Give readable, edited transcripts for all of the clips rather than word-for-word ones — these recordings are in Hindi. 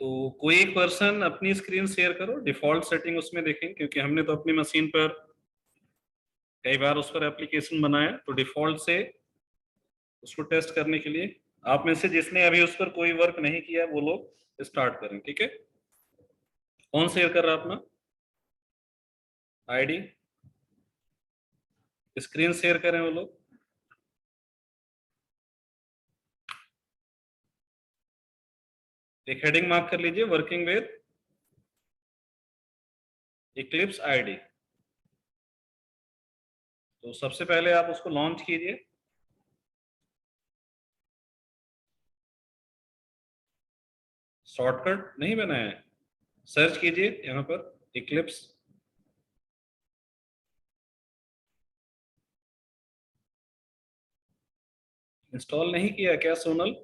तो कोई एक पर्सन अपनी स्क्रीन शेयर करो, डिफॉल्ट सेटिंग उसमें देखें, क्योंकि हमने तो अपनी मशीन पर कई बार उस पर एप्लीकेशन बनाया, तो डिफॉल्ट से उसको टेस्ट करने के लिए आप में से जिसने अभी उस पर कोई वर्क नहीं किया वो लोग स्टार्ट करें। ठीक है, कौन शेयर कर रहा है अपना आईडी? स्क्रीन शेयर करें वो लोग। एक हेडिंग मार्क कर लीजिए, वर्किंग विद इक्लिप्स आईडी। तो सबसे पहले आप उसको लॉन्च कीजिए। शॉर्टकट नहीं बनाया है, सर्च कीजिए यहाँ पर इक्लिप्स। इंस्टॉल नहीं किया क्या सोनल?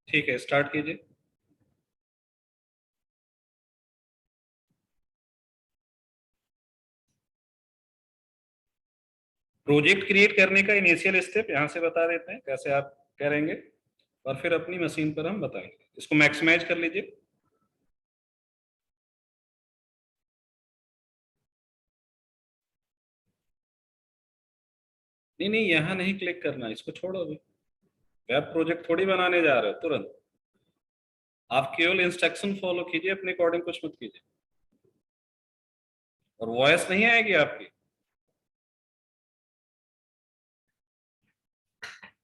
ठीक है, स्टार्ट कीजिए। प्रोजेक्ट क्रिएट करने का इनिशियल स्टेप यहाँ से बता देते हैं कैसे आप करेंगे, और फिर अपनी मशीन पर हम बताएंगे। इसको मैक्सिमाइज कर लीजिए। नहीं नहीं, यहाँ नहीं क्लिक करना, इसको छोड़ो अभी। वेब प्रोजेक्ट थोड़ी बनाने जा रहे हो तुरंत। आप केवल इंस्ट्रक्शन फॉलो कीजिए, अपने अकॉर्डिंग कुछ मत कीजिए। और वॉइस नहीं आएगी आपकी।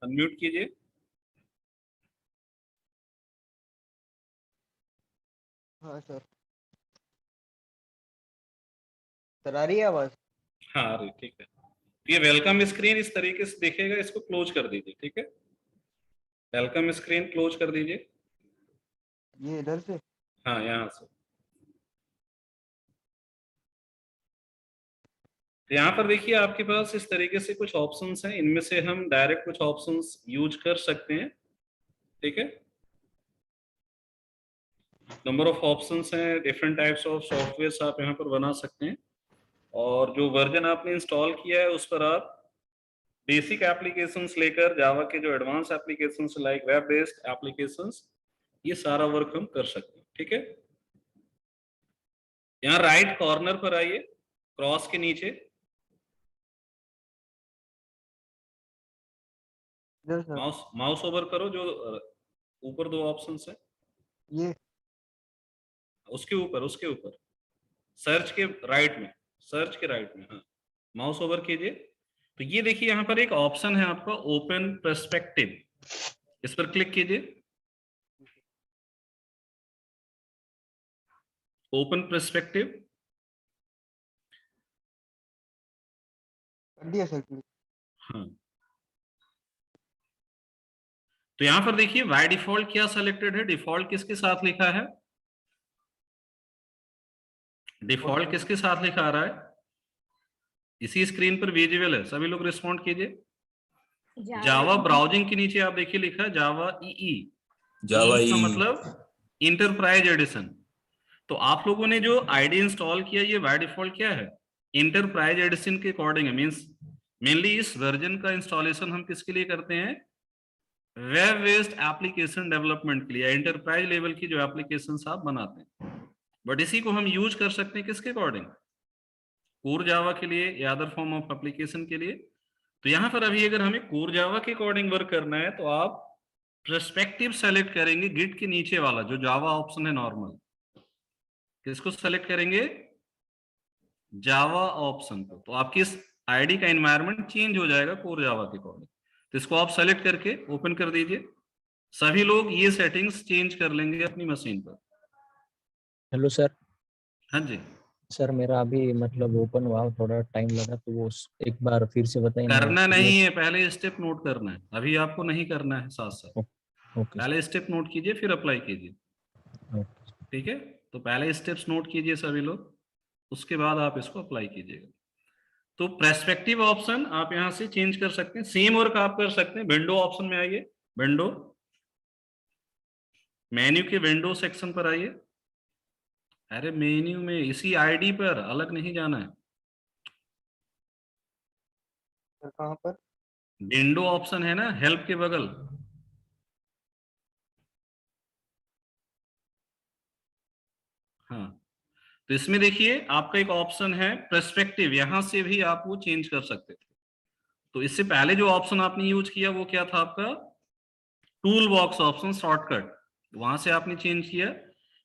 अनम्यूट कीजिए। हाँ सर। सर आ रही है आवाज? हाँ अरे ठीक है। तो ये वेलकम स्क्रीन इस तरीके से दिखेगा, इसको क्लोज कर दीजिए। ठीक है, वेलकम स्क्रीन क्लोज कर दीजिए। ये इधर से? हाँ यहाँ से। तो यहाँ पर देखिए आपके पास इस तरीके से कुछ ऑप्शंस हैं, इनमें से हम डायरेक्ट कुछ ऑप्शंस यूज कर सकते हैं। ठीक है, नंबर ऑफ ऑप्शंस हैं, डिफरेंट टाइप्स ऑफ सॉफ्टवेयर्स आप यहाँ पर बना सकते हैं। और जो वर्जन आपने इंस्टॉल किया है उस पर आप बेसिक एप्लीकेशंस लेकर जावा के जो advance applications like web based applications, ये सारा वर्क हम कर सकते हैं। ठीक है, यहाँ राइट कॉर्नर पर आइए, क्रॉस के नीचे। इधर सर। माउस माउस ओवर करो, जो ऊपर दो ऑप्शंस है ये उसके ऊपर, उसके ऊपर सर्च के राइट में, सर्च के राइट में, हाँ माउस ओवर कीजिए। तो ये देखिए यहाँ पर एक ऑप्शन है आपका ओपन पर्सपेक्टिव, इस पर क्लिक कीजिए। ओपन पर्सपेक्टिव कर दिया सर क्लिक। हाँ। तो यहां पर देखिए बाय डिफॉल्ट क्या सेलेक्टेड है, डिफॉल्ट किसके साथ लिखा है, डिफॉल्ट किसके साथ लिखा आ रहा है, इसी स्क्रीन पर विजिबल है। सभी लोग रिस्पॉन्ड कीजिए। जावा ब्राउजिंग के नीचे आप देखिए लिखा है जावा ईई। जावा का ई मतलब इंटरप्राइज एडिशन। तो आप लोगों ने जो आईडी इंस्टॉल किया ये बाय डिफॉल्ट क्या है, इंटरप्राइज एडिशन के अकॉर्डिंग है। मींस मेनली इस वर्जन का इंस्टॉलेशन हम किसके लिए करते हैं, वेब बेस्ड एप्लीकेशन डेवलपमेंट के लिए, एंटरप्राइज लेवल की जो एप्लीकेशन आप बनाते हैं। बट इसी को हम यूज कर सकते हैं किसके अकॉर्डिंग, कोर जावा के लिए या अदर फॉर्म ऑफ एप्लीकेशन के लिए। तो यहां पर अभी अगर हमें कोर जावा के अकॉर्डिंग वर्क करना है तो आप पर्सपेक्टिव सेलेक्ट करेंगे, गिट के नीचे वाला जो जावा ऑप्शन है नॉर्मल, किसको सेलेक्ट करेंगे, जावा ऑप्शन को। तो आपकी इस आईडी का एनवायरनमेंट चेंज हो जाएगा कोर जावा के अकॉर्डिंग। तो इसको आप सेलेक्ट करके ओपन कर दीजिए। सभी लोग ये सेटिंग्स चेंज कर लेंगे अपनी मशीन पर। Hello sir. हाँ जी, सर मेरा अभी मतलब ओपन हुआ, थोड़ा टाइम लगा, तो वो एक बार फिर से बताइए ना। करना नहीं है, पहले स्टेप नोट करना है, अभी आपको नहीं करना है साथ साथ। ओके पहले स्टेप नोट कीजिए फिर अप्लाई कीजिए। सर। ठीक है, तो पहले स्टेप्स नोट कीजिए सभी लोग, उसके बाद आप इसको अप्लाई कीजिएगा। तो पर्सपेक्टिव ऑप्शन आप यहां से चेंज कर सकते हैं, सेम वर्क आप कर सकते हैं। विंडो ऑप्शन में आइए, विंडो, मेन्यू के विंडो सेक्शन पर आइए। अरे मेन्यू में इसी आईडी पर, अलग नहीं जाना है। सर कहाँ पर? विंडो ऑप्शन है ना हेल्प के बगल। हाँ, तो इसमें देखिए आपका एक ऑप्शन है पर्सपेक्टिव, यहां से भी आप वो चेंज कर सकते थे। तो इससे पहले जो ऑप्शन आपने यूज किया वो क्या था आपका? टूल बॉक्स ऑप्शन, शॉर्टकट, वहां से आपने चेंज किया।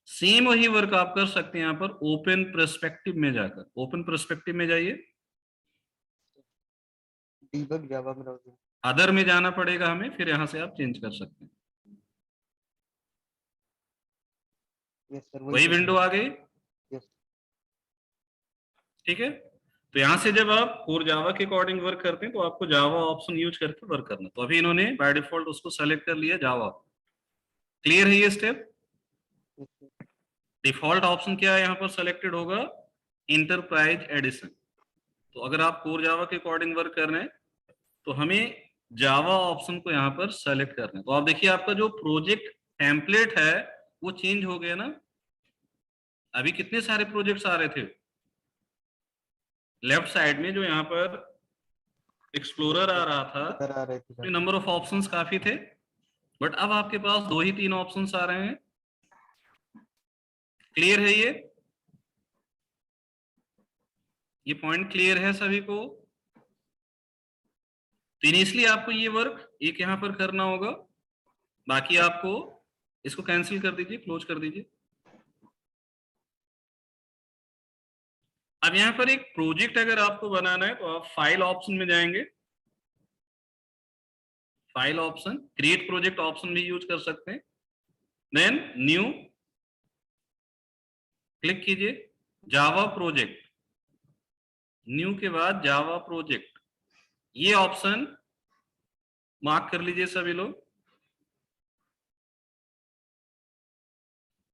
सेम वही वर्क आप कर सकते हैं यहाँ पर ओपन पर्सपेक्टिव में जाकर। ओपन पर्सपेक्टिव में जाइए, डीबग जावा ब्राउजर। अदर में जाना पड़ेगा हमें, फिर यहाँ से आप चेंज कर सकते हैं। यस सर, वही वही है। विंडो आ गई, यस। ठीक है। तो यहाँ से जब आप कोर जावा के अकॉर्डिंग वर्क करते हैं तो आपको जावा ऑप्शन यूज करके वर्क करना। तो अभी इन्होंने बाय डिफॉल्ट उसको सेलेक्ट कर लिया जावा। क्लियर है ये step? Yes sir. Default option क्या है यहाँ पर सेलेक्टेड होगा? Enterprise edition. तो अगर आप कोर जावा के अकॉर्डिंग वर्क कर रहे हैं तो हमें जावा ऑप्शन को यहाँ पर सेलेक्ट करना है। तो आप देखिए आपका जो प्रोजेक्ट टेम्पलेट है वो चेंज हो गया ना। अभी कितने सारे प्रोजेक्ट्स आ रहे थे लेफ्ट साइड में, जो यहाँ पर एक्सप्लोरर आ रहा था, इधर आ रहे थे सर। नंबर ऑफ ऑप्शंस काफी थे, बट अब आपके पास 2 ही 3 ऑप्शंस आ रहे हैं। क्लियर है ये पॉइंट क्लियर है सभी को? तो इनिशियली आपको ये वर्क एक यहाँ पर करना होगा, बाकी आपको इसको कैंसिल कर दीजिए, क्लोज कर दीजिए। अब यहाँ पर एक प्रोजेक्ट अगर आपको बनाना है तो आप फाइल ऑप्शन में जाएंगे। File option, create project option भी यूज कर सकते हैं। देन न्यू क्लिक कीजिए, जावा प्रोजेक्ट, न्यू के बाद जावा प्रोजेक्ट, ये ऑप्शन मार्क कर लीजिए सभी लोग।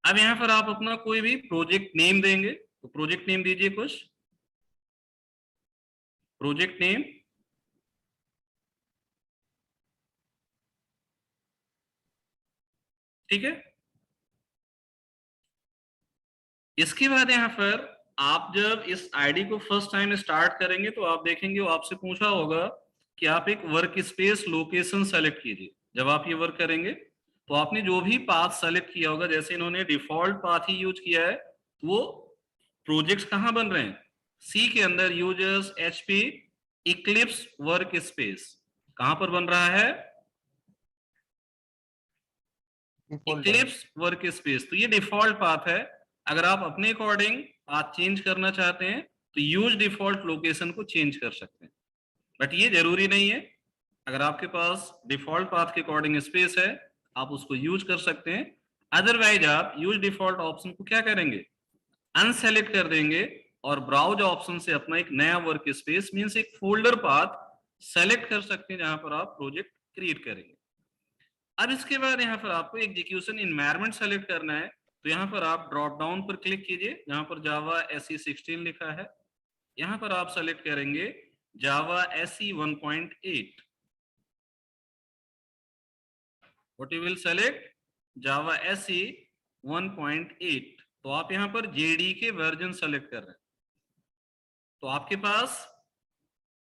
अब यहां पर आप अपना कोई भी प्रोजेक्ट नेम देंगे, तो प्रोजेक्ट नेम दीजिए कुछ, प्रोजेक्ट नेम। ठीक है, इसके बाद यहां पर आप जब इस आईडी को फर्स्ट टाइम स्टार्ट करेंगे तो आप देखेंगे वो आपसे पूछा होगा कि आप एक वर्क स्पेस लोकेशन सेलेक्ट कीजिए। जब आप ये वर्क करेंगे तो आपने जो भी पाथ सेलेक्ट किया होगा, जैसे इन्होंने डिफॉल्ट पाथ ही यूज किया है, तो वो प्रोजेक्ट्स कहां बन रहे हैं? सी के अंदर users HP Eclipse work space कहां पर बन रहा है? डिफॉल्ट है। Eclipse work space. तो ये डिफॉल्ट पाथ है। अगर आप अपने अकॉर्डिंग पाथ चेंज करना चाहते हैं तो यूज डिफॉल्ट लोकेशन को चेंज कर सकते हैं, बट ये जरूरी नहीं है। अगर आपके पास डिफॉल्ट पाथ के अकॉर्डिंग स्पेस है आप उसको यूज कर सकते हैं। अदरवाइज आप यूज डिफॉल्ट ऑप्शन को क्या करेंगे? अनसेलेक्ट कर देंगे और ब्राउज ऑप्शन से अपना एक नया वर्क स्पेस मीन्स एक फोल्डर पाथ सेलेक्ट कर सकते हैं जहां पर आप प्रोजेक्ट क्रिएट करेंगे। अब इसके बाद यहाँ पर आपको एग्जीक्यूशन इन्वायरमेंट सेलेक्ट करना है। तो यहाँ पर आप ड्रॉप डाउन पर क्लिक कीजिए, जहां पर जावा SE16 लिखा है, यहाँ पर आप सेलेक्ट करेंगे जावा SE1.8। What you will select? Java SE1.8। तो आप यहाँ पर JDK वर्जन सेलेक्ट कर रहे हैं। तो आपके पास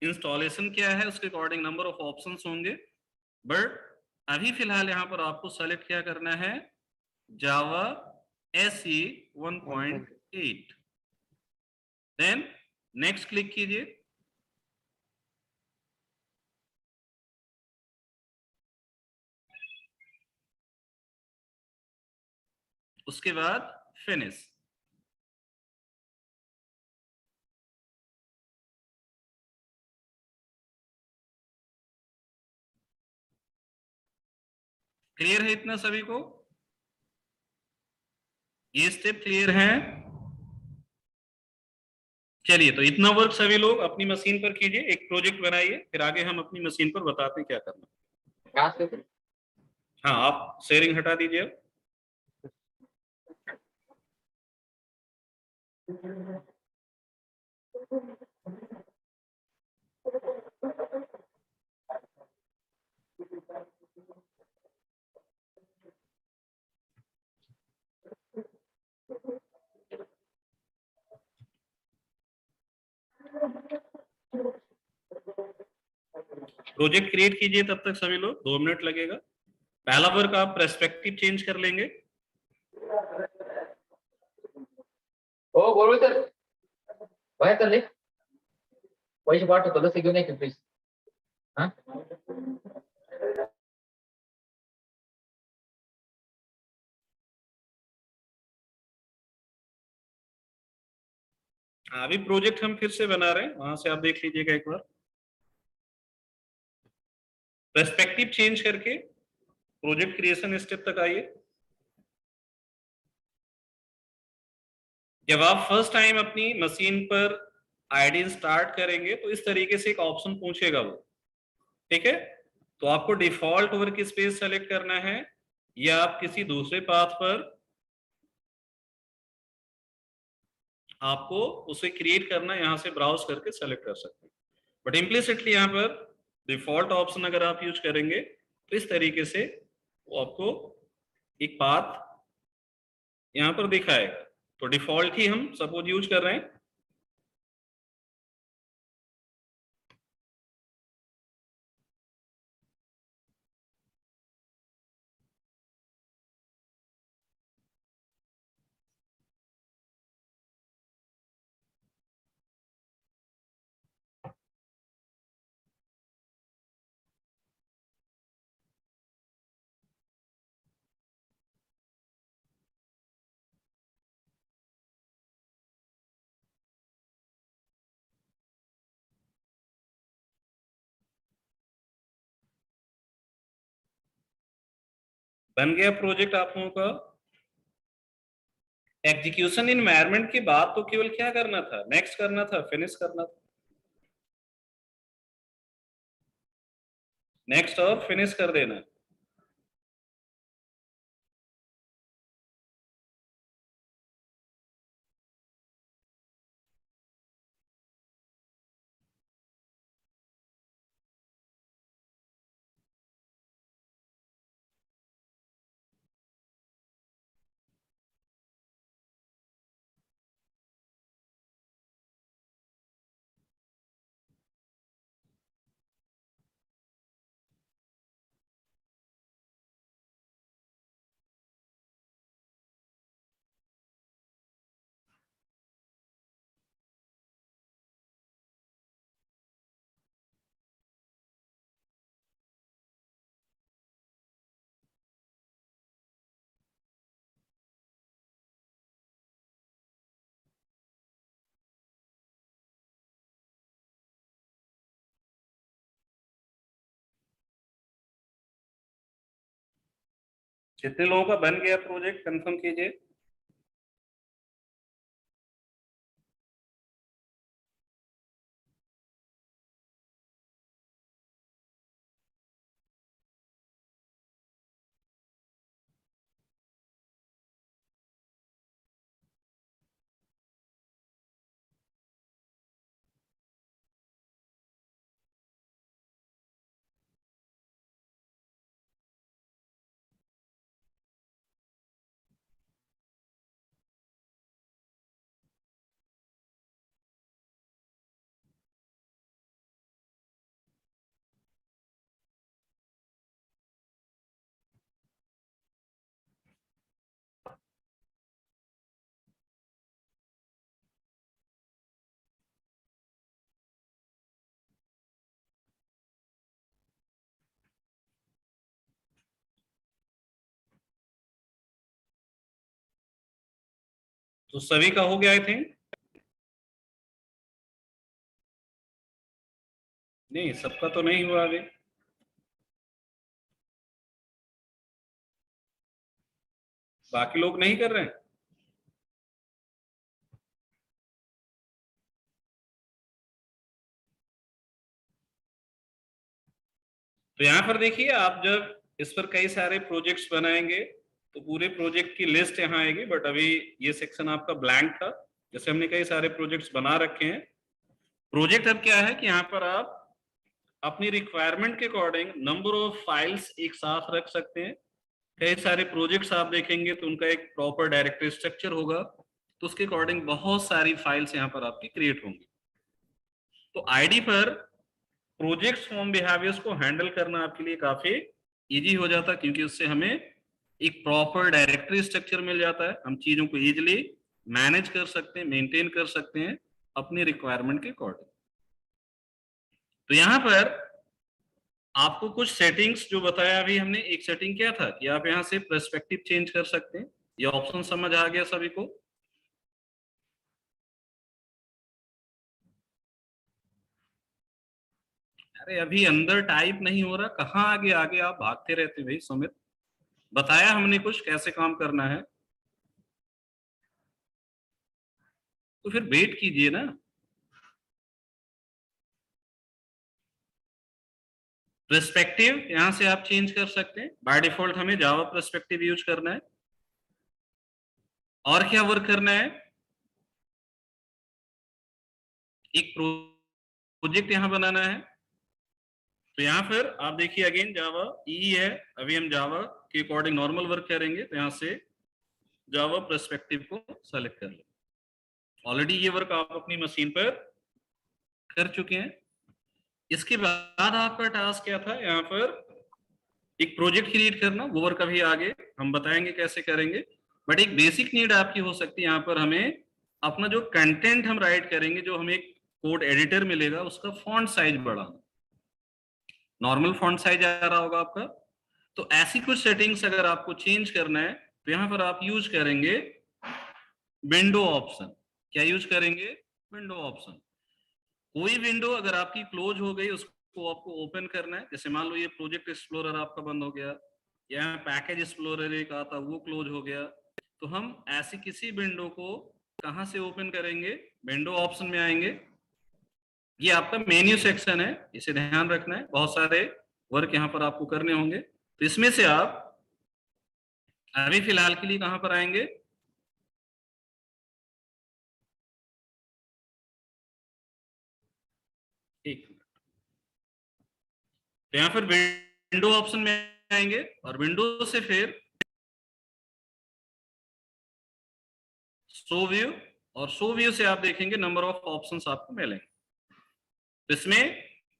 इंस्टॉलेशन क्या है उसके अकॉर्डिंग नंबर ऑफ ऑप्शंस होंगे, बट अभी फिलहाल यहाँ पर आपको सेलेक्ट क्या करना है? जावा SE1.8। देन नेक्स्ट क्लिक कीजिए। उसके बाद फिनिश। क्लियर है इतना सभी को? ये स्टेप क्लियर है? चलिए, तो इतना वर्क सभी लोग अपनी मशीन पर कीजिए, एक प्रोजेक्ट बनाइए, फिर आगे हम अपनी मशीन पर बताते हैं क्या करना। हाँ, आप शेयरिंग हटा दीजिए। प्रोजेक्ट क्रिएट कीजिए, तब तक सभी लोग 2 मिनट लगेगा। पहला वर्क आप पर्सपेक्टिव चेंज कर लेंगे। हो बोलू तर बाहेर चालले पैसे पाठवतो लस घेऊन येते प्लीज हा अभी प्रोजेक्ट हम फिर से बना रहे हैं, वहां से आप देख लीजिएगा एक बार। पर्सपेक्टिव चेंज करके प्रोजेक्ट क्रिएशन स्टेप तक आइए। जब आप फर्स्ट टाइम अपनी मशीन पर आईडी स्टार्ट करेंगे तो इस तरीके से एक ऑप्शन पूछेगा वो, ठीक है। तो आपको डिफॉल्ट वर्क स्पेस सेलेक्ट करना है, या आप किसी दूसरे पाथ पर आपको उसे क्रिएट करना, यहां से ब्राउज करके सेलेक्ट कर सकते हैं। बट इम्प्लिसिटली यहाँ पर डिफॉल्ट ऑप्शन अगर आप यूज करेंगे तो इस तरीके से वो आपको एक पाथ यहाँ पर दिखाएगा। तो डिफॉल्ट ही हम सपोज यूज कर रहे हैं। बन गया प्रोजेक्ट आप लोगों का। एग्जीक्यूशन इन्वायरमेंट के बाद तो केवल क्या करना था, नेक्स्ट करना था, फिनिश करना था। नेक्स्ट और फिनिश कर देना। कितने लोगों का बन गया प्रोजेक्ट, कंफर्म कीजिए। तो सभी का हो गया आई थिंक। नहीं, सबका तो नहीं हुआ अभी। बाकी लोग नहीं कर रहे हैं। तो यहाँ पर देखिए, आप जब इस पर कई सारे प्रोजेक्ट्स बनाएंगे तो पूरे प्रोजेक्ट की लिस्ट यहाँ आएगी। बट अभी ये सेक्शन आपका ब्लैंक था, जैसे हमने कई सारे प्रोजेक्ट्स बना रखे हैं। प्रोजेक्ट अब क्या है कि यहाँ पर आप अपनी रिक्वायरमेंट के अकॉर्डिंग नंबर ऑफ फाइल्स एक साथ रख सकते हैं। कई सारे प्रोजेक्ट्स आप देखेंगे तो उनका एक प्रॉपर डायरेक्टरी स्ट्रक्चर होगा, तो उसके अकॉर्डिंग बहुत सारी फाइल्स यहाँ पर आपकी क्रिएट होंगी। तो आईडी पर प्रोजेक्ट्स फॉर्म बिहेवियर्स को हैंडल करना आपके लिए काफी इजी हो जाता है, क्योंकि उससे हमें एक प्रॉपर डायरेक्टरी स्ट्रक्चर मिल जाता है। हम चीजों को इजीली मैनेज कर सकते हैं, मेंटेन कर सकते हैं अपनी रिक्वायरमेंट के अकॉर्डिंग। तो यहाँ पर आपको कुछ सेटिंग्स जो बताया अभी हमने, एक सेटिंग क्या था कि आप यहाँ से पर्सपेक्टिव चेंज कर सकते हैं। ये ऑप्शन समझ आ गया सभी को? अरे अभी अंदर टाइप नहीं हो रहा, कहाँ आगे आगे आप भागते रहते भाई सुमित। बताया हमने कुछ कैसे काम करना है, तो फिर वेट कीजिए ना। पर्सपेक्टिव यहां से आप चेंज कर सकते हैं। बाय डिफॉल्ट हमें जावा पर्सपेक्टिव यूज करना है। और क्या वर्क करना है, एक प्रोजेक्ट यहां बनाना है। तो यहाँ फिर आप देखिए अगेन जावा ई है, अभी हम जावा के अकॉर्डिंग नॉर्मल वर्क करेंगे। तो यहाँ से जावा पर्सपेक्टिव को सेलेक्ट कर लें। ऑलरेडी ये वर्क आप अपनी मशीन पर कर चुके हैं। इसके बाद आपका टास्क क्या था, यहाँ पर एक प्रोजेक्ट क्रिएट करना। वो वर्क अभी आगे हम बताएंगे कैसे करेंगे, बट एक बेसिक नीड आपकी हो सकती है यहाँ पर हमें अपना जो कंटेंट हम राइट करेंगे, जो हमें कोड एडिटर मिलेगा, उसका फॉन्ट साइज बढ़ाना। नॉर्मल फॉन्ट साइज आ रहा होगा आपका, तो ऐसी कुछ सेटिंग्स अगर आपको चेंज करना है तो यहाँ पर आप यूज करेंगे विंडो ऑप्शन। क्या यूज करेंगे, विंडो ऑप्शन। कोई विंडो अगर आपकी क्लोज हो गई, उसको आपको ओपन करना है। जैसे मान लो ये प्रोजेक्ट एक्सप्लोरर आपका बंद हो गया, या पैकेज एक्सप्लोरर एक आता वो क्लोज हो गया, तो हम ऐसी किसी विंडो को कहां से ओपन करेंगे, विंडो ऑप्शन में आएंगे। ये आपका मेन्यू सेक्शन है, इसे ध्यान रखना है। बहुत सारे वर्क यहाँ पर आपको करने होंगे, तो इसमें से आप अभी फिलहाल के लिए कहां पर आएंगे, एक तो यहाँ पर विंडो ऑप्शन में आएंगे, और विंडो से फिर शो व्यू, और शो व्यू से आप देखेंगे नंबर ऑफ ऑप्शंस आपको मिलेंगे। तो इसमें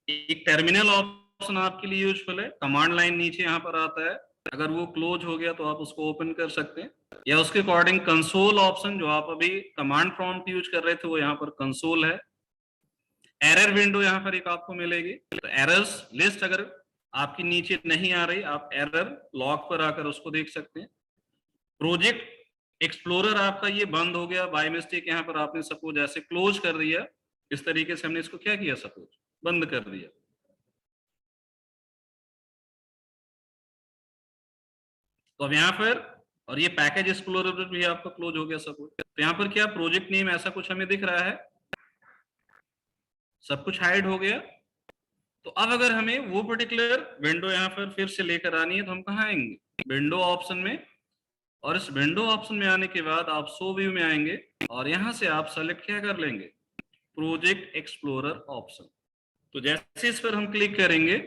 एक टर्मिनल ऑप्शन आपके लिए यूजफुल है। कमांड लाइन नीचे यहाँ पर आता है, अगर वो क्लोज हो गया तो आप उसको ओपन कर सकते हैं, या उसके अकॉर्डिंग कंसोल ऑप्शन, जो आप अभी कमांड प्रॉम्प्ट यूज कर रहे थे, वो यहाँ पर कंसोल है। एरर विंडो यहाँ पर एक आपको मिलेगी। तो एरर्स लिस्ट अगर आपकी नीचे नहीं आ रही, आप एरर लॉग पर आकर उसको देख सकते हैं। प्रोजेक्ट एक्सप्लोरर आपका ये बंद हो गया बाय मिस्टेक, यहाँ पर आपने सपोज ऐसे क्लोज कर दिया, इस तरीके से हमने इसको क्या किया, सपोज बंद कर दिया। तो अब यहाँ पर, और ये पैकेज एक्सप्लोरर भी आपका क्लोज हो गया सपोज। तो यहाँ पर क्या प्रोजेक्ट नेम ऐसा कुछ हमें दिख रहा है, सब कुछ हाइड हो गया। तो अब अगर हमें वो पर्टिकुलर विंडो यहाँ पर फिर से लेकर आनी है, तो हम कहाँ आएंगे, विंडो ऑप्शन में। और इस विंडो ऑप्शन में आने के बाद आप शो व्यू में आएंगे, और यहाँ से आप सेलेक्ट क्या कर लेंगे, प्रोजेक्ट एक्सप्लोरर ऑप्शन। तो जैसे इस पर हम क्लिक करेंगे,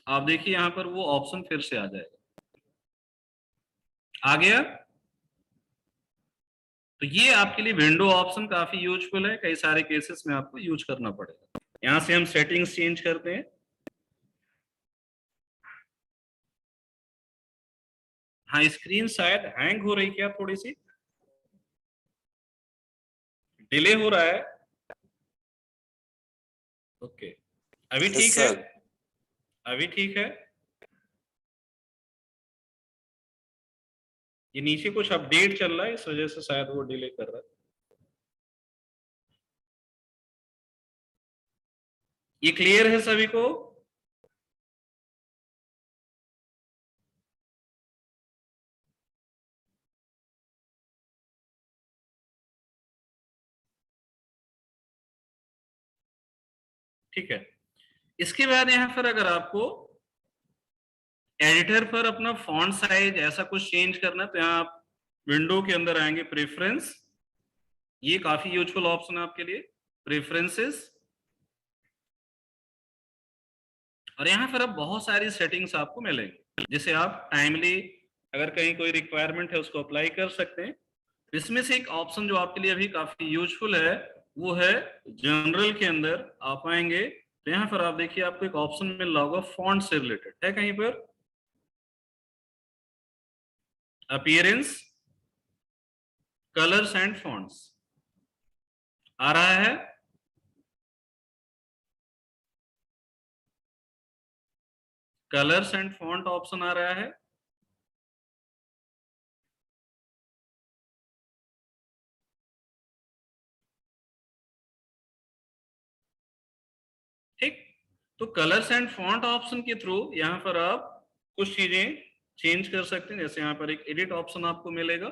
आप देखिए यहाँ पर वो ऑप्शन फिर से आ जाएगा। आ गया। तो ये आपके लिए विंडो ऑप्शन काफी यूजफुल है, कई सारे केसेस में आपको यूज करना पड़ेगा। यहां से हम सेटिंग्स चेंज करते हैं। हाँ, स्क्रीन शायद हैंग हो रही, क्या थोड़ी सी डिले हो रहा है। ओके, अभी ठीक है, अभी ठीक है। ये नीचे कुछ अपडेट चल रहा है, इस वजह से शायद वो डिले कर रहा है। ये क्लियर है सभी को? ठीक है। इसके बाद यहाँ पर अगर आपको एडिटर पर अपना फॉन्ट साइज ऐसा कुछ चेंज करना, तो यहाँ आप विंडो के अंदर आएंगे, प्रेफरेंस। ये काफी यूजफुल ऑप्शन है आपके लिए, प्रेफरेंसेस। और यहाँ पर अब बहुत सारी सेटिंग्स आपको मिलेंगी, जिसे आप टाइमली अगर कहीं कोई रिक्वायरमेंट है उसको अप्लाई कर सकते हैं। इसमें से एक ऑप्शन जो आपके लिए अभी काफी यूजफुल है, वो है जनरल के अंदर आप आएंगे, तो यहाँ पर आप देखिए आपको एक ऑप्शन मिल रहा होगा फॉन्ट से रिलेटेड, है कहीं पर अपीयरेंस कलर्स एंड फॉन्ट्स आ रहा है। कलर्स एंड फॉन्ट ऑप्शन आ रहा है। ठीक, तो कलर्स एंड फॉन्ट ऑप्शन के थ्रू यहां पर आप कुछ चीजें चेंज कर सकते हैं। जैसे यहां पर एक एडिट ऑप्शन आपको मिलेगा,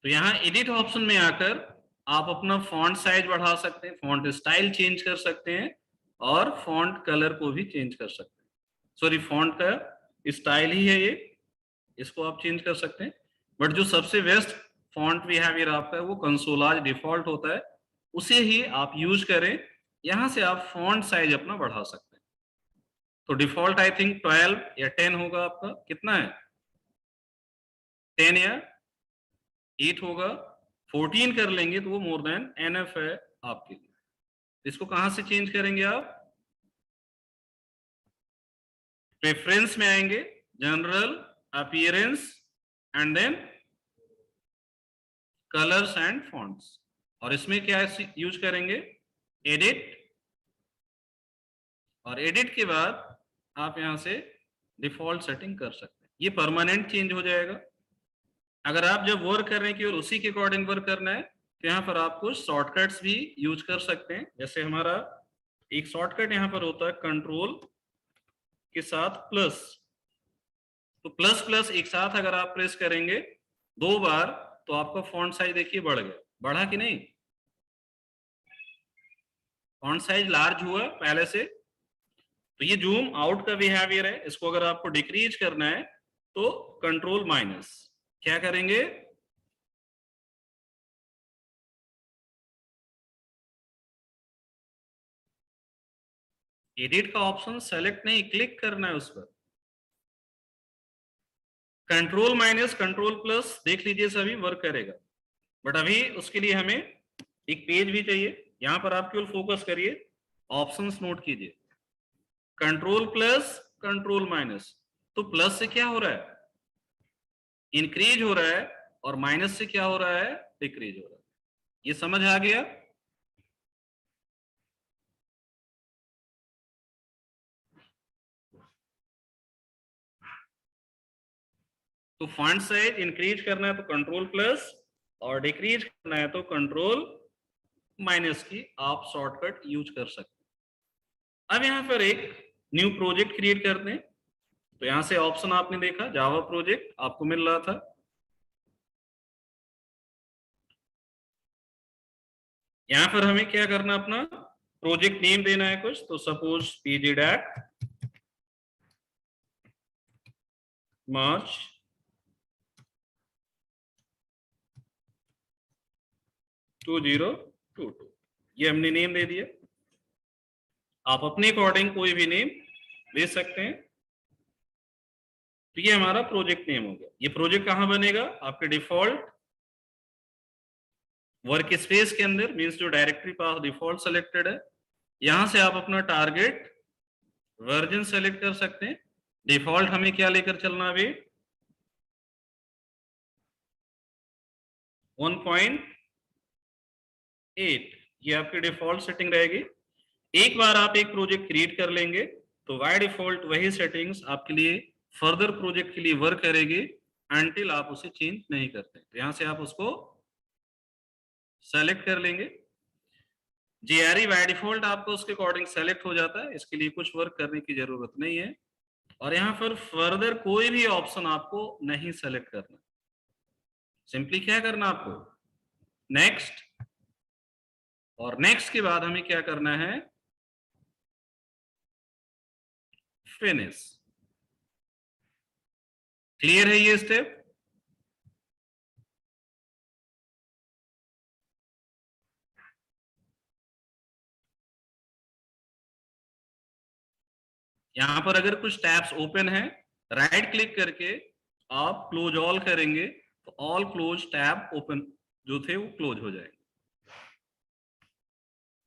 तो यहाँ एडिट ऑप्शन में आकर आप अपना फॉन्ट साइज बढ़ा सकते हैं, फॉन्ट स्टाइल चेंज कर सकते हैं और फॉन्ट कलर को भी चेंज कर सकते हैं। सॉरी, फॉन्ट का स्टाइल ही है ये, इसको आप चेंज कर सकते हैं। बट जो सबसे बेस्ट फॉन्ट बिहेवियर आपका है वो कंसोलाज डिफॉल्ट होता है, उसे ही आप यूज करें। यहां से आप फॉन्ट साइज अपना बढ़ा सकते हैं। तो डिफॉल्ट आई थिंक 12 या 10 होगा आपका, कितना है 10 या 8 होगा। 14 कर लेंगे तो वो मोर देन एनएफ है आपके लिए। इसको कहां से चेंज करेंगे आप, प्रेफरेंस में आएंगे, general, appearance and then colours and fonts, और इसमें क्या यूज करेंगे, एडिट, और एडिट के बाद आप यहां से डिफॉल्ट सेटिंग कर सकते हैं। ये परमानेंट चेंज हो जाएगा। अगर आप जब वर्क कर रहे हैं कि और उसी के अकॉर्डिंग वर्क करना है तो यहाँ पर आप कुछ शॉर्टकट्स भी यूज कर सकते हैं। जैसे हमारा एक शॉर्टकट यहाँ पर होता है कंट्रोल के साथ प्लस, तो प्लस प्लस एक साथ अगर आप प्रेस करेंगे 2 बार तो आपका फॉन्ट साइज देखिए बढ़ गया, बढ़ा कि नहीं, फॉन्ट साइज लार्ज हुआ पहले से। तो ये जूम आउट का बिहेवियर है। इसको अगर आपको डिक्रीज करना है तो कंट्रोल माइनस, क्या करेंगे, एडिट का ऑप्शन सेलेक्ट नहीं, क्लिक करना है उस पर, कंट्रोल माइनस कंट्रोल प्लस देख लीजिए सभी वर्क करेगा। बट अभी उसके लिए हमें एक पेज भी चाहिए। यहां पर आप केवल फोकस करिए, ऑप्शंस नोट कीजिए, कंट्रोल प्लस कंट्रोल माइनस। तो प्लस से क्या हो रहा है, इंक्रीज हो रहा है, और माइनस से क्या हो रहा है, डिक्रीज हो रहा है। ये समझ आ गया। तो फॉन्ट साइज इंक्रीज करना है तो कंट्रोल प्लस, और डिक्रीज करना है तो कंट्रोल माइनस की आप शॉर्टकट यूज कर सकते हैं। अब यहां पर एक न्यू प्रोजेक्ट क्रिएट करते हैं। तो यहां से ऑप्शन आपने देखा जावा प्रोजेक्ट आपको मिल रहा था, यहां पर हमें क्या करना, अपना प्रोजेक्ट नेम देना है कुछ। तो सपोज पीजी डैक मार्च 2022, ये हमने नेम दे दिया। आप अपने अकॉर्डिंग कोई भी नेम दे सकते हैं। तो ये हमारा प्रोजेक्ट नेम हो गया। ये प्रोजेक्ट कहां बनेगा, आपके डिफॉल्ट वर्क स्पेस के अंदर, मींस जो डायरेक्टरी पाथ डिफॉल्ट सेलेक्टेड है। यहां से आप अपना टारगेट वर्जन सेलेक्ट कर सकते हैं। डिफॉल्ट हमें क्या लेकर चलना अभी, 1.8, ये आपकी डिफॉल्ट सेटिंग रहेगी। एक बार आप एक प्रोजेक्ट क्रिएट कर लेंगे तो बाय डिफॉल्ट वही सेटिंग्स आपके लिए फर्दर प्रोजेक्ट के लिए वर्क करेगी अनटिल आप उसे चेंज नहीं करते। तो यहां से आप उसको सेलेक्ट कर लेंगे। जीआरई बाय डिफॉल्ट आपको उसके अकॉर्डिंग सेलेक्ट हो जाता है, इसके लिए कुछ वर्क करने की जरूरत नहीं है। और यहाँ पर फर्दर कोई भी ऑप्शन आपको नहीं सेलेक्ट करना, सिंपली क्या करना आपको, नेक्स्ट, और नेक्स्ट के बाद हमें क्या करना है, फिनिश। क्लियर है ये स्टेप। यहां पर अगर कुछ टैब्स ओपन है, राइट क्लिक करके आप क्लोज ऑल करेंगे तो ऑल क्लोज टैब ओपन जो थे वो क्लोज हो जाएंगे।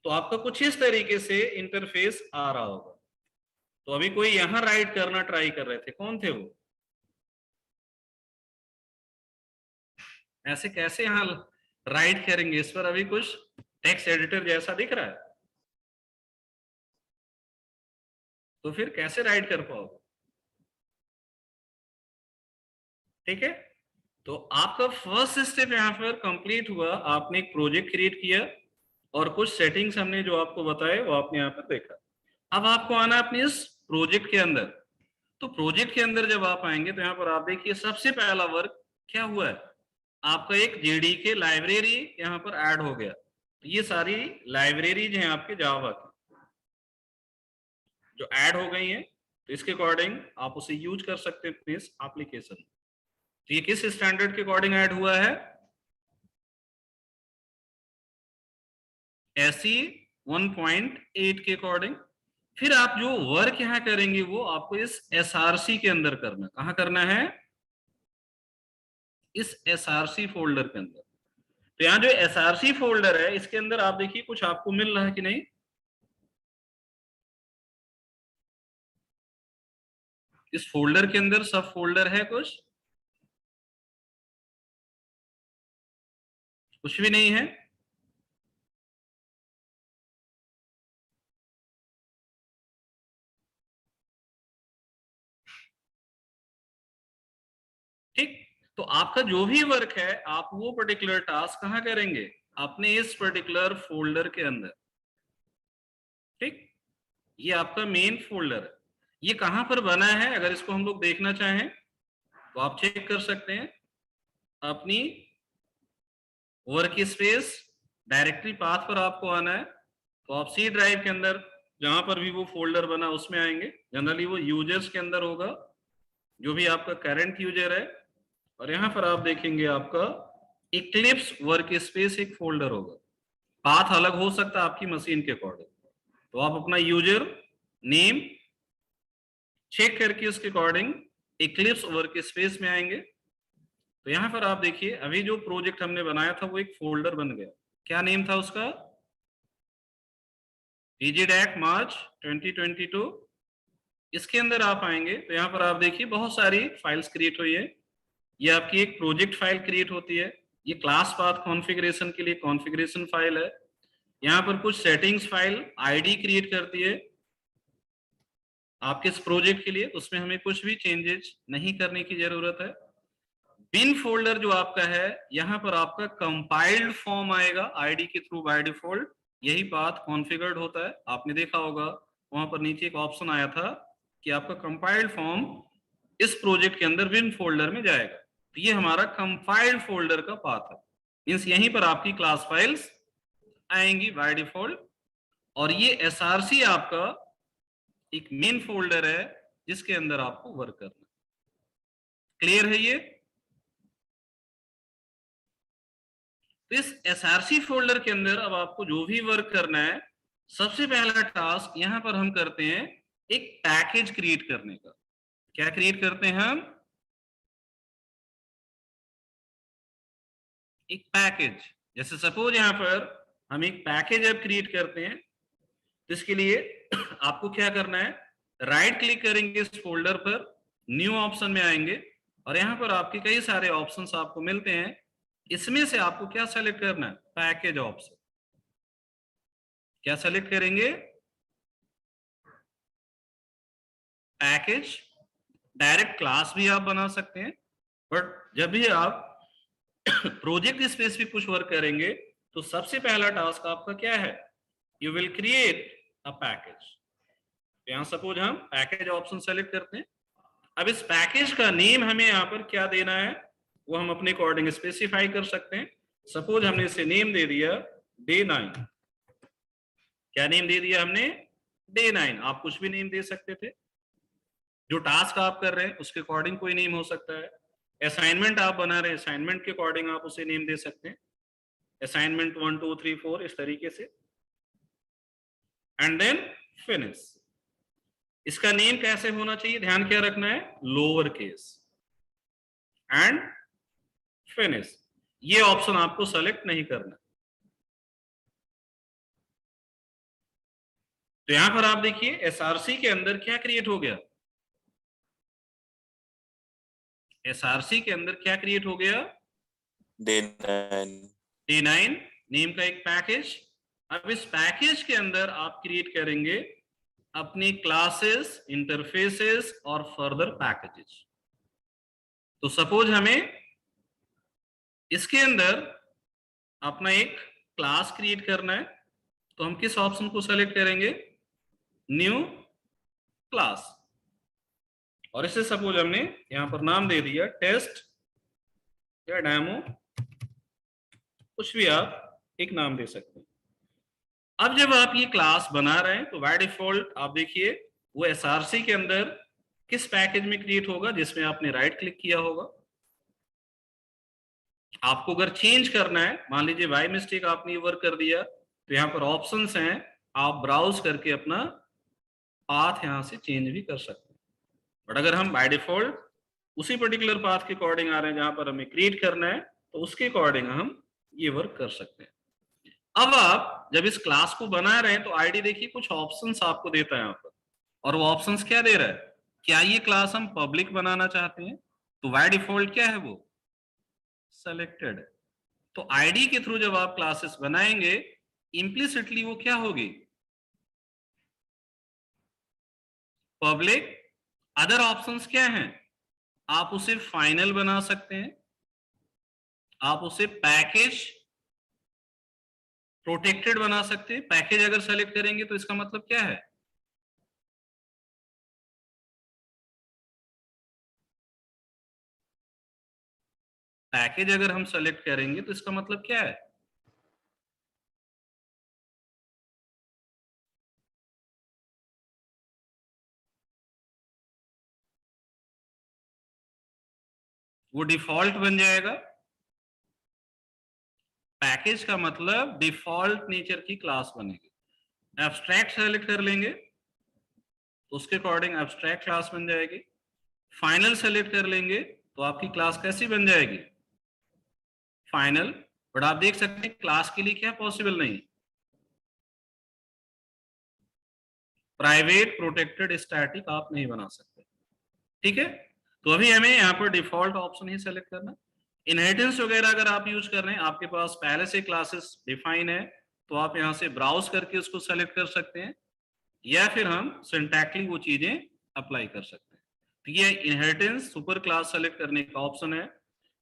तो आपका कुछ इस तरीके से इंटरफेस आ रहा होगा। तो अभी कोई यहां राइट करना ट्राई कर रहे थे, कौन थे वो? ऐसे कैसे यहां राइट करेंगे? इस पर अभी कुछ टेक्स्ट एडिटर जैसा दिख रहा है, तो फिर कैसे राइट कर पाओगे? ठीक है, तो आपका फर्स्ट स्टेप यहां पर कंप्लीट हुआ। आपने एक प्रोजेक्ट क्रिएट किया और कुछ सेटिंग्स हमने जो आपको बताए वो आपने यहाँ पर देखा। अब आपको आना अपने इस प्रोजेक्ट के अंदर। तो प्रोजेक्ट के अंदर जब आप आएंगे तो यहाँ पर आप देखिए सबसे पहला वर्क क्या हुआ है, आपका एक जेडीके लाइब्रेरी यहाँ पर ऐड हो गया। तो ये सारी लाइब्रेरीज हैं आपके जावा की जो ऐड हो गई हैं, तो इसके अकॉर्डिंग आप उसे यूज कर सकते हैं अपने इस एप्लीकेशन। तो ये किस स्टैंडर्ड के अकॉर्डिंग ऐड हुआ है? SE 1.8 के अकॉर्डिंग। फिर आप जो वर्क यहां करेंगे वो आपको इस SRC के अंदर करना। कहां करना है? इस SRC फोल्डर के अंदर। तो यहाँ जो SRC फोल्डर है इसके अंदर आप देखिए कुछ आपको मिल रहा है कि नहीं? इस फोल्डर के अंदर सब फोल्डर है, कुछ भी नहीं है। ठीक, तो आपका जो भी वर्क है आप वो पर्टिकुलर टास्क कहां करेंगे? अपने इस पर्टिकुलर फोल्डर के अंदर। ठीक, ये आपका मेन फोल्डर है। ये कहां पर बना है अगर इसको हम लोग देखना चाहें तो आप चेक कर सकते हैं। अपनी वर्क स्पेस डायरेक्टरी पाथ पर आपको आना है, तो आप सी ड्राइव के अंदर जहां पर भी वो फोल्डर बना उसमें आएंगे। जनरली वो यूजर्स के अंदर होगा, जो भी आपका करंट यूजर है। और यहाँ पर आप देखेंगे आपका इक्लिप्स वर्क स्पेस एक फोल्डर होगा। पाथ अलग हो सकता है आपकी मशीन के अकॉर्डिंग, तो आप अपना यूजर नेम चेक करके उसके अकॉर्डिंग इक्लिप्स वर्क स्पेस में आएंगे। तो यहाँ पर आप देखिए अभी जो प्रोजेक्ट हमने बनाया था वो एक फोल्डर बन गया। क्या नेम था उसका? EasyDAC मार्च 2022। इसके अंदर आप आएंगे तो यहाँ पर आप देखिए बहुत सारी फाइल्स क्रिएट हुई है। ये आपकी एक प्रोजेक्ट फाइल क्रिएट होती है। ये क्लास पाथ कॉन्फ़िगरेशन के लिए कॉन्फ़िगरेशन फाइल है। यहाँ पर कुछ सेटिंग्स फाइल आईडी क्रिएट करती है आपके इस प्रोजेक्ट के लिए, उसमें हमें कुछ भी चेंजेस नहीं करने की जरूरत है। बिन फोल्डर जो आपका है यहाँ पर आपका कंपाइल्ड फॉर्म आएगा आईडी के थ्रू बाय डिफॉल्ट। यही पाथ कॉन्फ़िगर्ड होता है, आपने देखा होगा वहां पर नीचे एक ऑप्शन आया था कि आपका कंपाइल्ड फॉर्म इस प्रोजेक्ट के अंदर बिन फोल्डर में जाएगा। तो ये हमारा कंपाइल्ड फोल्डर का पाथ है, मींस यहीं पर आपकी क्लास फाइल्स आएंगी बाय डिफॉल्ट। और ये SRC आपका एक मेन फोल्डर है जिसके अंदर आपको वर्क करना। क्लियर है ये? तो इस SRC फोल्डर के अंदर अब आपको जो भी वर्क करना है, सबसे पहला टास्क यहां पर हम करते हैं एक पैकेज क्रिएट करने का। क्या क्रिएट करते हैं हम? एक पैकेज। जैसे सपोज यहां पर हम एक पैकेज अब क्रिएट करते हैं, तो इसके लिए आपको क्या करना है, राइट क्लिक करेंगे इस फोल्डर पर, न्यू ऑप्शन में आएंगे और यहाँ पर आपके कई सारे ऑप्शंस आपको मिलते हैं। इसमें से आपको क्या सेलेक्ट करना है? Package option. क्या सेलेक्ट करेंगे? पैकेज। डायरेक्ट क्लास भी आप बना सकते हैं, बट जब भी आप प्रोजेक्ट स्पेसिफिक कुछ वर्क करेंगे तो सबसे पहला टास्क आपका क्या है? You will create a package. यहां सपोज हम पैकेज ऑप्शन सेलेक्ट करते हैं। अब इस पैकेज का नेम हमें यहाँ पर क्या देना है वो हम अपने अकॉर्डिंग स्पेसिफाई कर सकते हैं। सपोज हमने इसे नेम दे दिया डे 9। क्या नेम दे दिया हमने? डे 9। आप कुछ भी नेम दे सकते थे, जो टास्क आप कर रहे हैं उसके अकॉर्डिंग कोई नेम हो सकता है। असाइनमेंट आप बना रहे हैं, असाइनमेंट के अकॉर्डिंग आप उसे नेम दे सकते हैं, असाइनमेंट 1 2 3 4 इस तरीके से। And then finish. इसका नेम कैसे होना चाहिए? ध्यान क्या रखना है? Lower case and finish. ये ऑप्शन आपको सेलेक्ट नहीं करना। तो यहां पर आप देखिए एसआरसी के अंदर क्या क्रिएट हो गया, एसआरसी के अंदर क्या क्रिएट हो गया, D9 नेम का एक पैकेज। अब इस पैकेज के अंदर आप क्रिएट करेंगे अपनी क्लासेस, इंटरफेसेस और फर्दर पैकेजेस। तो सपोज हमें इसके अंदर अपना एक क्लास क्रिएट करना है, तो हम किस ऑप्शन को सेलेक्ट करेंगे, न्यू क्लास। और इसे सपोज हमने यहां पर नाम दे दिया टेस्ट या डेमो, कुछ भी आप एक नाम दे सकते हैं। अब जब आप ये क्लास बना रहे हैं तो बाय डिफॉल्ट आप देखिए वो एसआरसी के अंदर किस पैकेज में क्रिएट होगा, जिसमें आपने राइट क्लिक किया होगा। आपको अगर चेंज करना है, मान लीजिए बाय मिस्टेक आपने ये वर्क कर दिया, तो यहाँ पर ऑप्शंस हैं, आप ब्राउज करके अपना पाथ यहां से चेंज भी कर सकते हैं। बट अगर हम बाय डिफॉल्ट उसी पर्टिकुलर पाथ के अकॉर्डिंग आ रहे हैं जहां पर हमें क्रिएट करना है, तो उसके अकॉर्डिंग हम ये वर्क कर सकते हैं। अब आप जब इस क्लास को बना रहे हैं तो आईडी देखिए कुछ ऑप्शंस आपको देता है यहाँ पर, और वो ऑप्शंस क्या दे रहा है, क्या ये क्लास हम पब्लिक बनाना चाहते हैं, तो बाय डिफॉल्ट क्या है वो सेलेक्टेड। तो आईडी के थ्रू जब आप क्लासेस बनाएंगे इम्प्लिसिटली वो क्या होगी, पब्लिक। अदर ऑप्शंस क्या हैं, आप उसे फाइनल बना सकते हैं, आप उसे पैकेज प्रोटेक्टेड बना सकते हैं। पैकेज अगर सेलेक्ट करेंगे तो इसका मतलब क्या है, पैकेज अगर हम सेलेक्ट करेंगे तो इसका मतलब क्या है, वो डिफॉल्ट बन जाएगा। पैकेज का मतलब डिफॉल्ट नेचर की क्लास बनेगी। एब्स्ट्रैक्ट सेलेक्ट कर लेंगे तो उसके अकॉर्डिंग एब्स्ट्रैक्ट क्लास बन जाएगी। फाइनल सेलेक्ट कर लेंगे तो आपकी क्लास कैसी बन जाएगी, फाइनल। बट आप देख सकते हैं क्लास के लिए क्या पॉसिबल नहीं, प्राइवेट प्रोटेक्टेड स्टैटिक आप नहीं बना सकते। ठीक है, तो अभी हमें यहाँ पर डिफॉल्ट ऑप्शन ही सेलेक्ट करना। इनहेरिटेंस वगैरह अगर आप यूज कर रहे हैं, आपके पास पहले से क्लासेस डिफाइन है, तो आप यहाँ से ब्राउज करके उसको सेलेक्ट कर सकते हैं, या फिर हम सिंटैक्टिकली वो चीजें अप्लाई कर सकते हैं। तो ये इनहेरिटेंस सुपर क्लास सेलेक्ट करने का ऑप्शन है।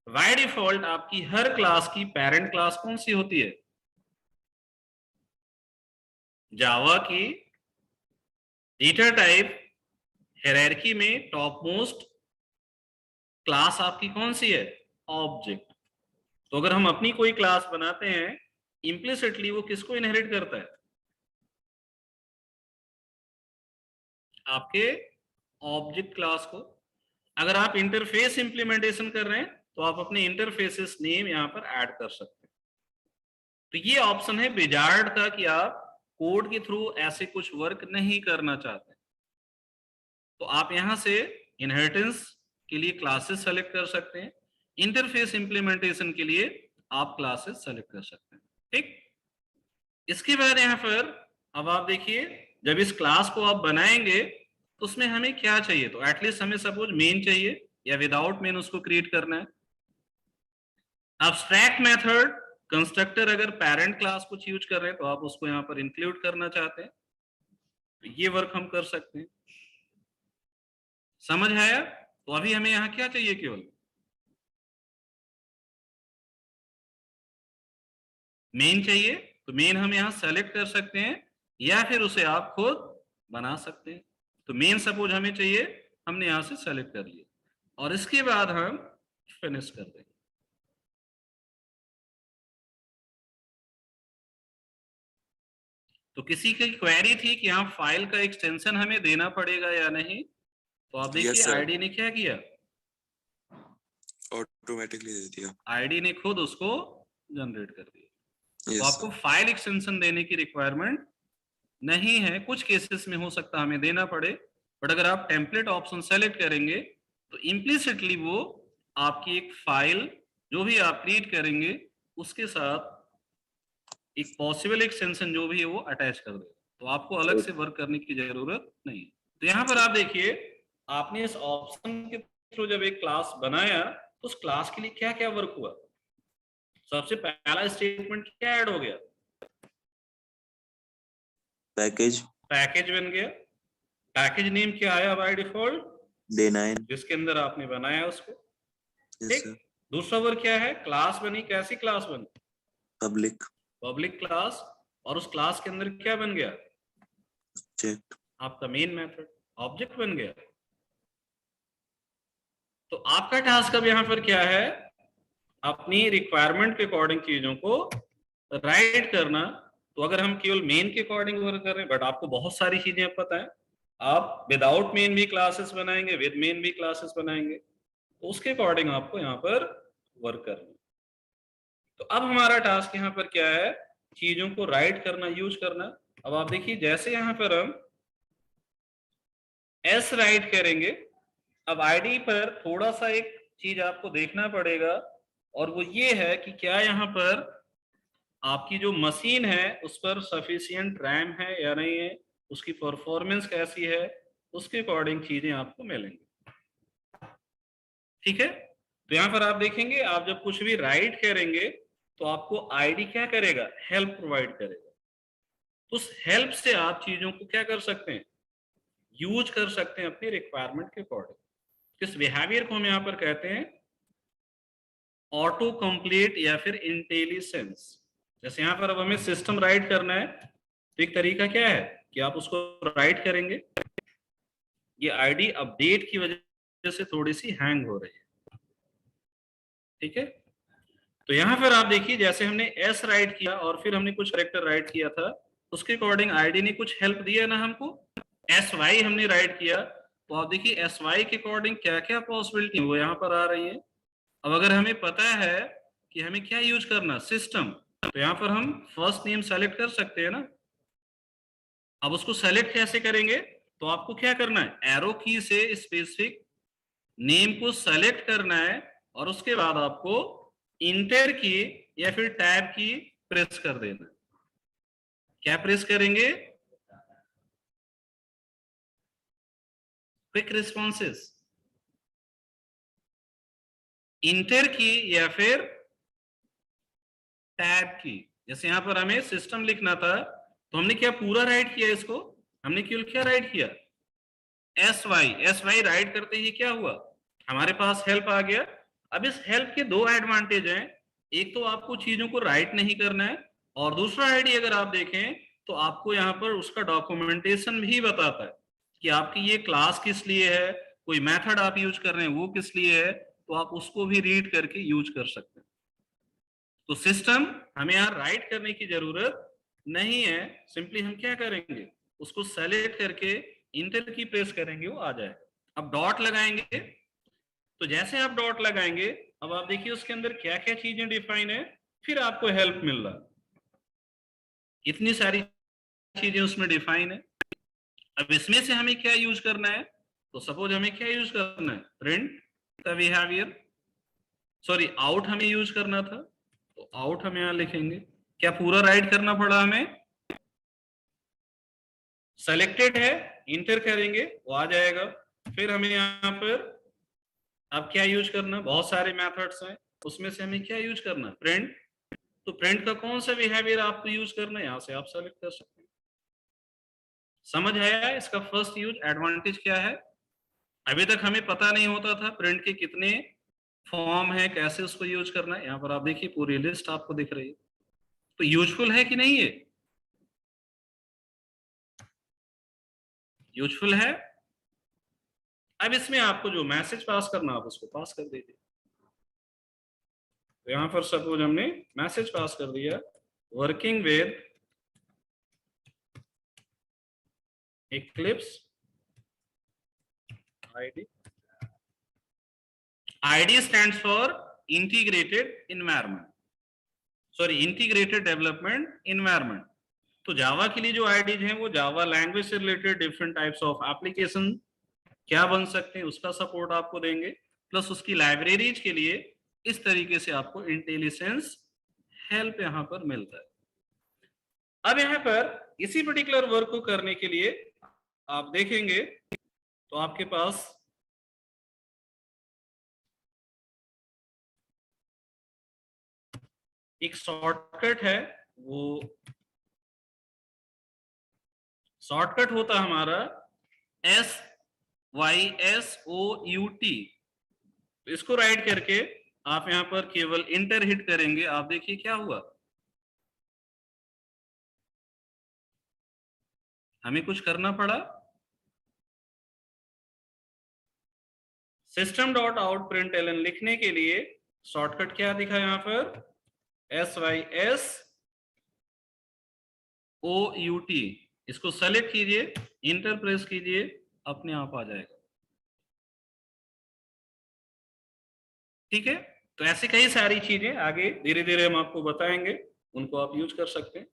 बाय डिफॉल्ट आपकी हर क्लास की पेरेंट क्लास कौन सी होती है, जावा की डेटा टाइप हायरार्की में टॉप मोस्ट क्लास आपकी कौन सी है, ऑब्जेक्ट। तो अगर हम अपनी कोई क्लास बनाते हैं इम्प्लिसिटली वो किसको इनहेरिट करता है, आपके ऑब्जेक्ट क्लास को। अगर आप इंटरफेस इंप्लीमेंटेशन कर रहे हैं तो आप अपने इंटरफेसेस नेम यहां पर ऐड कर सकते हैं। तो ये ऑप्शन है विजार्ड का कि आप कोड के थ्रू ऐसे कुछ वर्क नहीं करना चाहते, तो आप यहां से इनहेरिटेंस के लिए क्लासेस सेलेक्ट कर सकते हैं, इंटरफेस इंप्लीमेंटेशन के लिए आप क्लासेस सेलेक्ट कर सकते हैं। ठीक, इसके बाद यहां पर अब आप देखिए जब इस क्लास को आप बनाएंगे तो उसमें हमें क्या चाहिए, तो एटलीस्ट हमें सपोज मेन चाहिए या विदाउट मेन उसको क्रिएट करना है। अब्स्ट्रैक्ट मेथड कंस्ट्रक्टर अगर पेरेंट क्लास कुछ यूज कर रहे हैं तो आप उसको यहां पर इंक्लूड करना चाहते हैं, तो ये वर्क हम कर सकते हैं। समझ आया? तो अभी हमें यहां क्या चाहिए, केवल मेन चाहिए, तो मेन हम यहां सेलेक्ट कर सकते हैं या फिर उसे आप खुद बना सकते हैं। तो मेन सपोज हमें चाहिए, हमने यहां से सेलेक्ट कर लिया और इसके बाद हम फिनिश कर देंगे। तो किसी की क्वेरी थी कि यहाँ फाइल का एक्सटेंशन हमें देना पड़ेगा या नहीं, तो आप देखिए आईडी ने क्या किया, ऑटोमेटिकली दे दिया, आईडी ने खुद उसको जनरेट कर दिया। yes, तो आपको फाइल एक्सटेंशन देने की रिक्वायरमेंट नहीं है। कुछ केसेस में हो सकता हमें देना पड़े, बट अगर आप टेम्पलेट ऑप्शन सेलेक्ट करेंगे तो इम्प्लिसिटली वो आपकी एक फाइल जो भी आप क्रिएट करेंगे उसके साथ एक पॉसिबल एक्सटेंशन जो भी है वो अटैच कर देगा, तो आपको अलग से वर्क करने की जरूरत नहीं है। तो यहाँ पर आप देखिए, आपने इस ऑप्शन के थ्रू जब एक क्लास बनाया तो उस क्लास के लिए क्या क्या वर्क हुआ। सबसे पहला स्टेटमेंट क्या ऐड हो गया, पैकेज पैकेज बन गया। पैकेज नेम क्या आया बाय डिफॉल्ट, D9 जिसके अंदर आपने बनाया उसको। yes ठीक, sir दूसरा वर्क क्या है, क्लास बनी, कैसी क्लास बनी, public पब्लिक क्लास, और उस क्लास के अंदर क्या बन गया, checked आपका मेन मेथड ऑब्जेक्ट बन गया। तो आपका टास्क अब यहाँ पर क्या है, अपनी रिक्वायरमेंट के अकॉर्डिंग चीजों को राइट करना। तो अगर हम केवल मेन के अकॉर्डिंग वर्क कर रहे हैं, बट आपको बहुत सारी चीजें पता है, आप विदाउट मेन भी क्लासेस बनाएंगे, विद मेन भी क्लासेस बनाएंगे, तो उसके अकॉर्डिंग आपको यहाँ पर वर्क करना है। तो अब हमारा टास्क यहाँ पर क्या है, चीजों को राइट करना, यूज करना। अब आप देखिए, जैसे यहाँ पर हम एस राइट करेंगे, अब आईडी पर थोड़ा सा एक चीज आपको देखना पड़ेगा, और वो ये है कि क्या यहाँ पर आपकी जो मशीन है उस पर सफिशिएंट रैम है या नहीं है, उसकी परफॉर्मेंस कैसी है, उसके अकॉर्डिंग चीजें आपको मिलेंगी। ठीक है, तो यहाँ पर आप देखेंगे, आप जब कुछ भी राइट करेंगे तो आपको आईडी क्या करेगा, हेल्प प्रोवाइड करेगा। तो उस हेल्प से आप चीजों को क्या कर सकते हैं, यूज कर सकते हैं अपनी रिक्वायरमेंट के अकॉर्डिंग। इस बिहेवियर को हम यहाँ पर कहते हैं ऑटो कंप्लीट या फिर इंटेलिजेंस। जैसे यहाँ पर अब हमें सिस्टम राइट करना है, तो एक तरीका क्या है कि आप उसको राइट करेंगे, ये आईडी अपडेट की वजह से थोड़ी सी हैंग हो रही है। ठीक है, तो यहाँ पर आप देखिए, जैसे हमने एस राइट किया और फिर हमने कुछ कैरेक्टर राइट किया था, उसके अकॉर्डिंग आईडी ने कुछ हेल्प दिया ना हमको। एस वाई हमने राइट किया, तो आप देखिए एस वाई के अकॉर्डिंग क्या क्या पॉसिबिलिटी वो यहाँ पर आ रही है। अब अगर हमें पता है कि हमें क्या यूज करना, सिस्टम, तो यहाँ पर हम फर्स्ट नेम सेलेक्ट कर सकते हैं ना। अब उसको सेलेक्ट कैसे करेंगे, तो आपको क्या करना है, एरो की से स्पेसिफिक नेम को सेलेक्ट करना है, और उसके बाद आपको इंटर की या फिर टैब की प्रेस कर देना। क्या प्रेस करेंगे, क्विक रिस्पॉन्सेस, इंटर की या फिर टैब की। जैसे यहां पर हमें सिस्टम लिखना था, तो हमने क्या पूरा राइट किया इसको, हमने केवल क्या राइट किया, एस वाई राइट करते ही क्या हुआ, हमारे पास हेल्प आ गया। अब इस हेल्प के दो एडवांटेज हैं, एक तो आपको चीजों को राइट नहीं करना है, और दूसरा आईडी अगर आप देखें तो आपको यहाँ पर उसका डॉक्यूमेंटेशन भी बताता है कि आपकी ये क्लास किस लिए है, कोई मेथड आप यूज कर रहे हैं वो किस लिए है, तो आप उसको भी रीड करके यूज कर सकते हैं। तो सिस्टम हमें यहाँ राइट करने की जरूरत नहीं है, सिंपली हम क्या करेंगे, उसको सेलेक्ट करके इंटर की प्रेस करेंगे, वो आ जाएगा। अब डॉट लगाएंगे, तो जैसे आप डॉट लगाएंगे, अब आप देखिए उसके अंदर क्या क्या चीजें डिफाइन है, फिर आपको हेल्प मिल रहा है, इतनी सारी चीजें उसमें डिफाइन है। अब इसमें से हमें क्या यूज करना है, तो सपोज हमें क्या यूज करना है, प्रिंट का बिहेवियर, सॉरी आउट हमें यूज करना था, तो आउट हम यहां लिखेंगे। क्या पूरा राइट करना पड़ा हमें, सेलेक्टेड है, इंटर करेंगे वो आ जाएगा। फिर हमें यहाँ पर अब क्या यूज करना, बहुत सारे मेथड्स हैं, उसमें से हमें क्या यूज करना, प्रिंट। तो प्रिंट का कौन सा बिहेवियर आपको यूज करना है, यहाँ से आप सेलेक्ट कर सकते हैं। समझ आया इसका फर्स्ट यूज, एडवांटेज क्या है। अभी तक हमें पता नहीं होता था प्रिंट के कितने फॉर्म है, कैसे उसको यूज करना है, यहाँ पर आप देखिए पूरी लिस्ट आपको दिख रही है। तो यूजफुल है कि नहीं, ये यूजफुल है। अब इसमें आपको जो मैसेज पास करना आप उसको पास कर दीजिए। तो यहां पर सपोज हमने मैसेज पास कर दिया, working with Eclipse ID. ID stands for integrated environment, sorry integrated development environment. तो जावा के लिए जो आईडीज हैं वो जावा लैंग्वेज से related different types of application क्या बन सकते हैं उसका सपोर्ट आपको देंगे, प्लस उसकी लाइब्रेरीज के लिए इस तरीके से आपको इंटेलिजेंस हेल्प यहां पर मिलता है। अब यहां पर इसी पर्टिकुलर वर्क को करने के लिए आप देखेंगे तो आपके पास एक शॉर्टकट है, वो शॉर्टकट होता हमारा SYSOUT। इसको राइट करके आप यहां पर केवल इंटर हिट करेंगे, आप देखिए क्या हुआ, हमें कुछ करना पड़ा। system.out.println लिखने के लिए शॉर्टकट क्या दिखा यहां पर, SYSOUT। इसको सेलेक्ट कीजिए, इंटर प्रेस कीजिए, अपने आप आ जाएगा। ठीक है, तो ऐसी कई सारी चीजें आगे धीरे धीरे हम आपको बताएंगे, उनको आप यूज कर सकते हैं।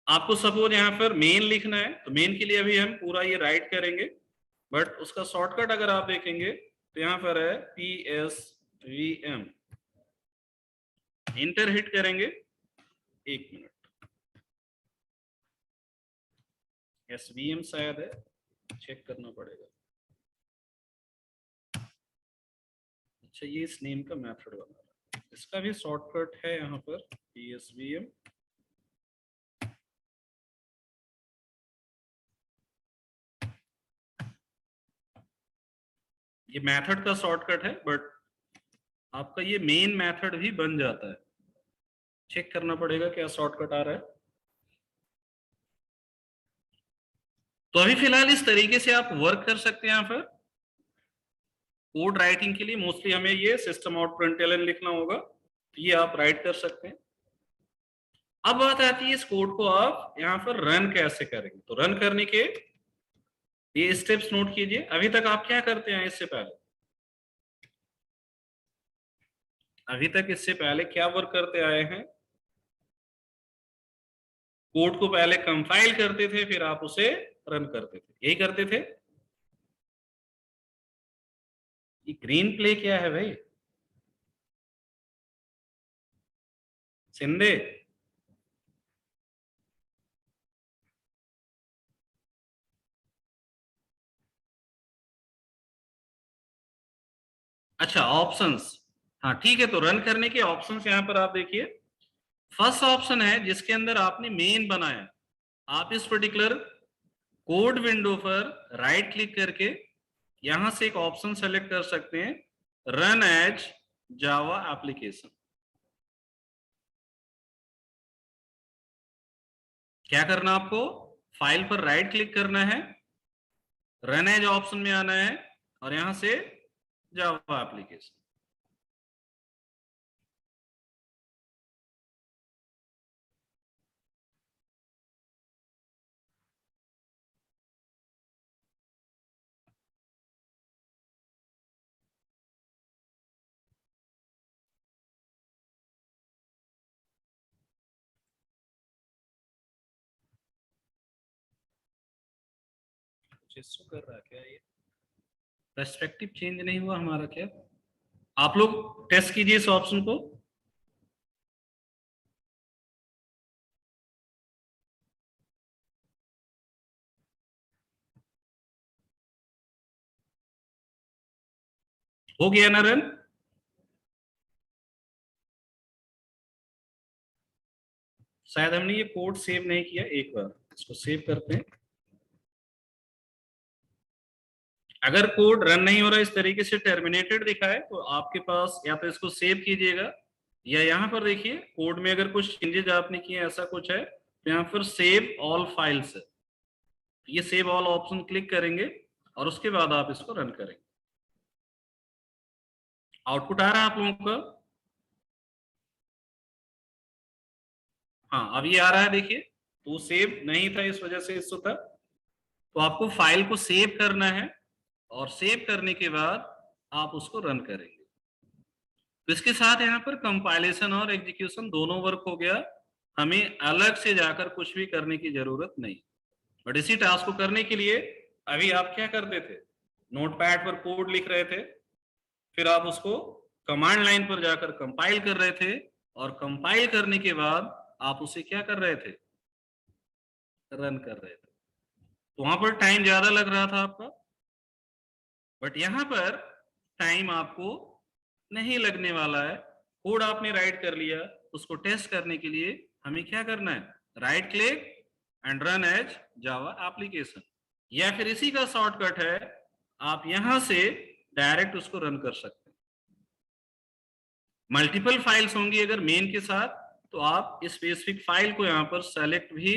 आपको सपोज यहाँ पर मेन लिखना है, तो मेन के लिए अभी हम पूरा ये राइट करेंगे, बट उसका शॉर्टकट अगर आप देखेंगे तो यहाँ पर है PSVM। इंटर हिट करेंगे, 1 मिनट, SVM शायद है, चेक करना पड़ेगा। अच्छा, ये इस नेम का मेथड बना रहा है, इसका भी शॉर्टकट है यहाँ पर PSVM। ये मेथड का शॉर्टकट है, बट आपका ये मेन मेथड भी बन जाता है। चेक करना पड़ेगा क्या शॉर्टकट आ रहा है। तो अभी फिलहाल इस तरीके से आप वर्क कर सकते हैं। यहाँ पर कोड राइटिंग के लिए मोस्टली हमें ये system.out.println लिखना होगा, तो ये आप राइट कर सकते हैं। अब बात आती है इस कोड को आप यहाँ पर रन कैसे करेंगे। तो रन करने के ये स्टेप्स नोट कीजिए। अभी तक आप क्या करते हैं, इससे पहले क्या वर्क करते आए हैं, कोड को पहले कंपाइल करते थे, फिर आप उसे रन करते थे, यही करते थे। ये ग्रीन प्ले क्या है भाई, सिंधे? अच्छा, ऑप्शंस, हाँ ठीक है। तो रन करने के ऑप्शंस यहाँ पर आप देखिए, फर्स्ट ऑप्शन है जिसके अंदर आपने मेन बनाया। आप इस पर्टिकुलर कोड विंडो पर राइट क्लिक करके यहां से एक ऑप्शन सेलेक्ट कर सकते हैं, रन एज जावा एप्लीकेशन। क्या करना, आपको फाइल पर राइट क्लिक करना है, रन एज ऑप्शन में आना है और यहां से जावा एप्लीकेशन। कुछ कर रहा है क्या, ये पर्सपेक्टिव चेंज नहीं हुआ हमारा क्या? आप लोग टेस्ट कीजिए इस ऑप्शन को। हो गया ना रन? शायद हमने ये कोड सेव नहीं किया, एक बार इसको सेव करते हैं। अगर कोड रन नहीं हो रहा, इस तरीके से टर्मिनेटेड दिखा है, तो आपके पास या तो इसको सेव कीजिएगा, या यहाँ पर देखिए कोड में अगर कुछ चेंजेस आपने किए ऐसा कुछ है, तो यहाँ पर सेव ऑल फाइल्स है, ये सेव ऑल ऑप्शन क्लिक करेंगे और उसके बाद आप इसको रन करेंगे। आउटपुट आ रहा है आप लोगों का? हाँ, अब ये आ रहा है, देखिए। तो सेव नहीं था, इस वजह से इसको था। तो आपको फाइल को सेव करना है और सेव करने के बाद आप उसको रन करेंगे। तो इसके साथ यहाँ पर कंपाइलेशन और एग्जीक्यूशन दोनों वर्क हो गया, हमें अलग से जाकर कुछ भी करने की जरूरत नहीं। बट इसी टास्क को करने के लिए अभी आप क्या करते थे, नोटपैड पर कोड लिख रहे थे, फिर आप उसको कमांड लाइन पर जाकर कंपाइल कर रहे थे और कंपाइल करने के बाद आप उसे क्या कर रहे थे, रन कर रहे थे। तो वहां पर टाइम ज्यादा लग रहा था आपका, बट यहां पर टाइम आपको नहीं लगने वाला है। कोड आपने राइट कर लिया, उसको टेस्ट करने के लिए हमें क्या करना है, right click and run as Java application, या फिर इसी का शॉर्टकट है, आप यहां से डायरेक्ट उसको रन कर सकते हैं। मल्टीपल फाइल्स होंगी अगर मेन के साथ, तो आप स्पेसिफिक फाइल को यहां पर सेलेक्ट भी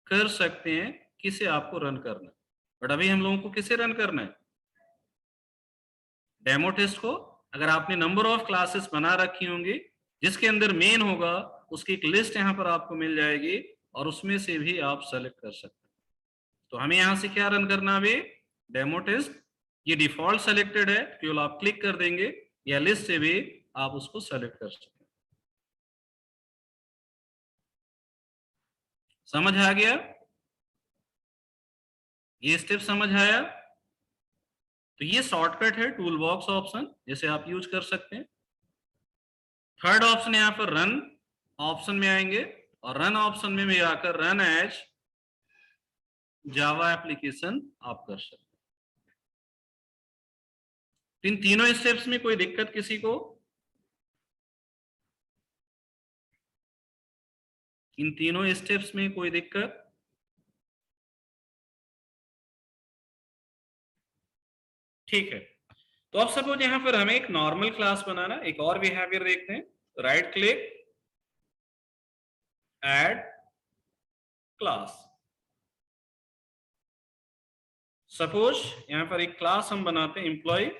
कर सकते हैं किसे आपको रन करना है। बट अभी हम लोगों को किसे रन करना है, डेमो टेस्ट को। अगर आपने नंबर ऑफ क्लासेस बना रखी होंगी, जिसके अंदर मेन होगा उसकी एक लिस्ट यहाँ पर आपको मिल जाएगी और उसमें से भी आप सेलेक्ट कर सकते हैं। तो हमें यहाँ से क्या रन करना है, अभी डेमो टेस्ट। ये डिफॉल्ट सेलेक्टेड है, केवल आप क्लिक कर देंगे या लिस्ट से भी आप उसको सेलेक्ट कर सकते हैं। समझ आ गया, ये स्टेप समझ आया? तो ये शॉर्टकट है टूल बॉक्स ऑप्शन, जिसे आप यूज कर सकते हैं। थर्ड ऑप्शन यहां पर रन ऑप्शन में आएंगे और रन ऑप्शन में भी आकर रन एज जावा एप्लीकेशन आप कर सकते हैं। इन तीनों स्टेप्स में कोई दिक्कत किसी को? इन तीनों स्टेप्स में कोई दिक्कत? ठीक है। तो अब सपोज यहां पर हमें एक नॉर्मल क्लास बनाना, एक और बिहेवियर देखते हैं। Right click, add class. Suppose यहां पर एक क्लास हम बनाते हैं एम्प्लॉय,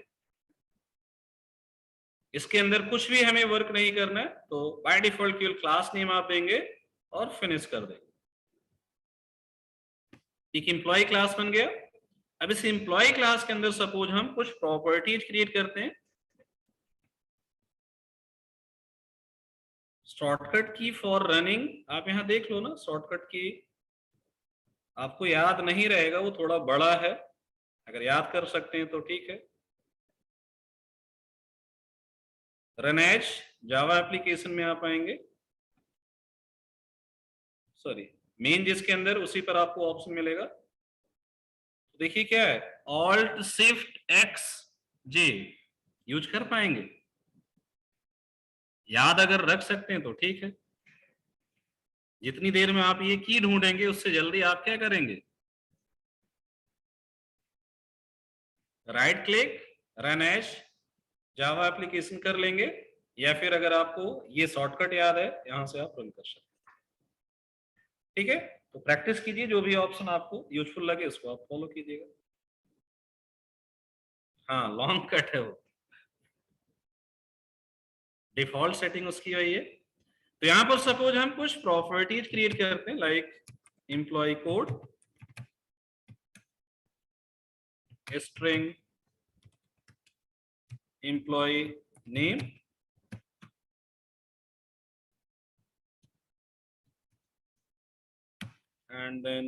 इसके अंदर कुछ भी हमें वर्क नहीं करना है, तो बाय डिफॉल्ट केवल क्लास नेम आप देंगे और फिनिश कर देंगे। एक एम्प्लॉय क्लास बन गया। अब इस एम्प्लॉय क्लास के अंदर सपोज हम कुछ प्रॉपर्टीज क्रिएट करते हैं। शॉर्टकट की फॉर रनिंग आप यहां देख लो ना, शॉर्टकट की आपको याद नहीं रहेगा, वो थोड़ा बड़ा है, अगर याद कर सकते हैं तो ठीक है। रन एज जावा एप्लीकेशन में आप आएंगे, सॉरी मेन जिसके अंदर, उसी पर आपको ऑप्शन मिलेगा। देखिए क्या है, ऑल्ट शिफ्ट एक्स जे यूज कर पाएंगे, याद अगर रख सकते हैं तो ठीक है। जितनी देर में आप ये की ढूंढेंगे उससे जल्दी आप क्या करेंगे, right click run as Java application कर लेंगे, या फिर अगर आपको ये शॉर्टकट याद है यहां से आप रन कर सकते हैं। ठीक है, तो प्रैक्टिस कीजिए, जो भी ऑप्शन आपको यूजफुल लगे उसको आप फॉलो कीजिएगा। हाँ लॉन्ग कट है, वो डिफॉल्ट सेटिंग उसकी वही है। तो यहां पर सपोज हम कुछ प्रॉपर्टीज क्रिएट करते हैं, like employ code, string employ name, and then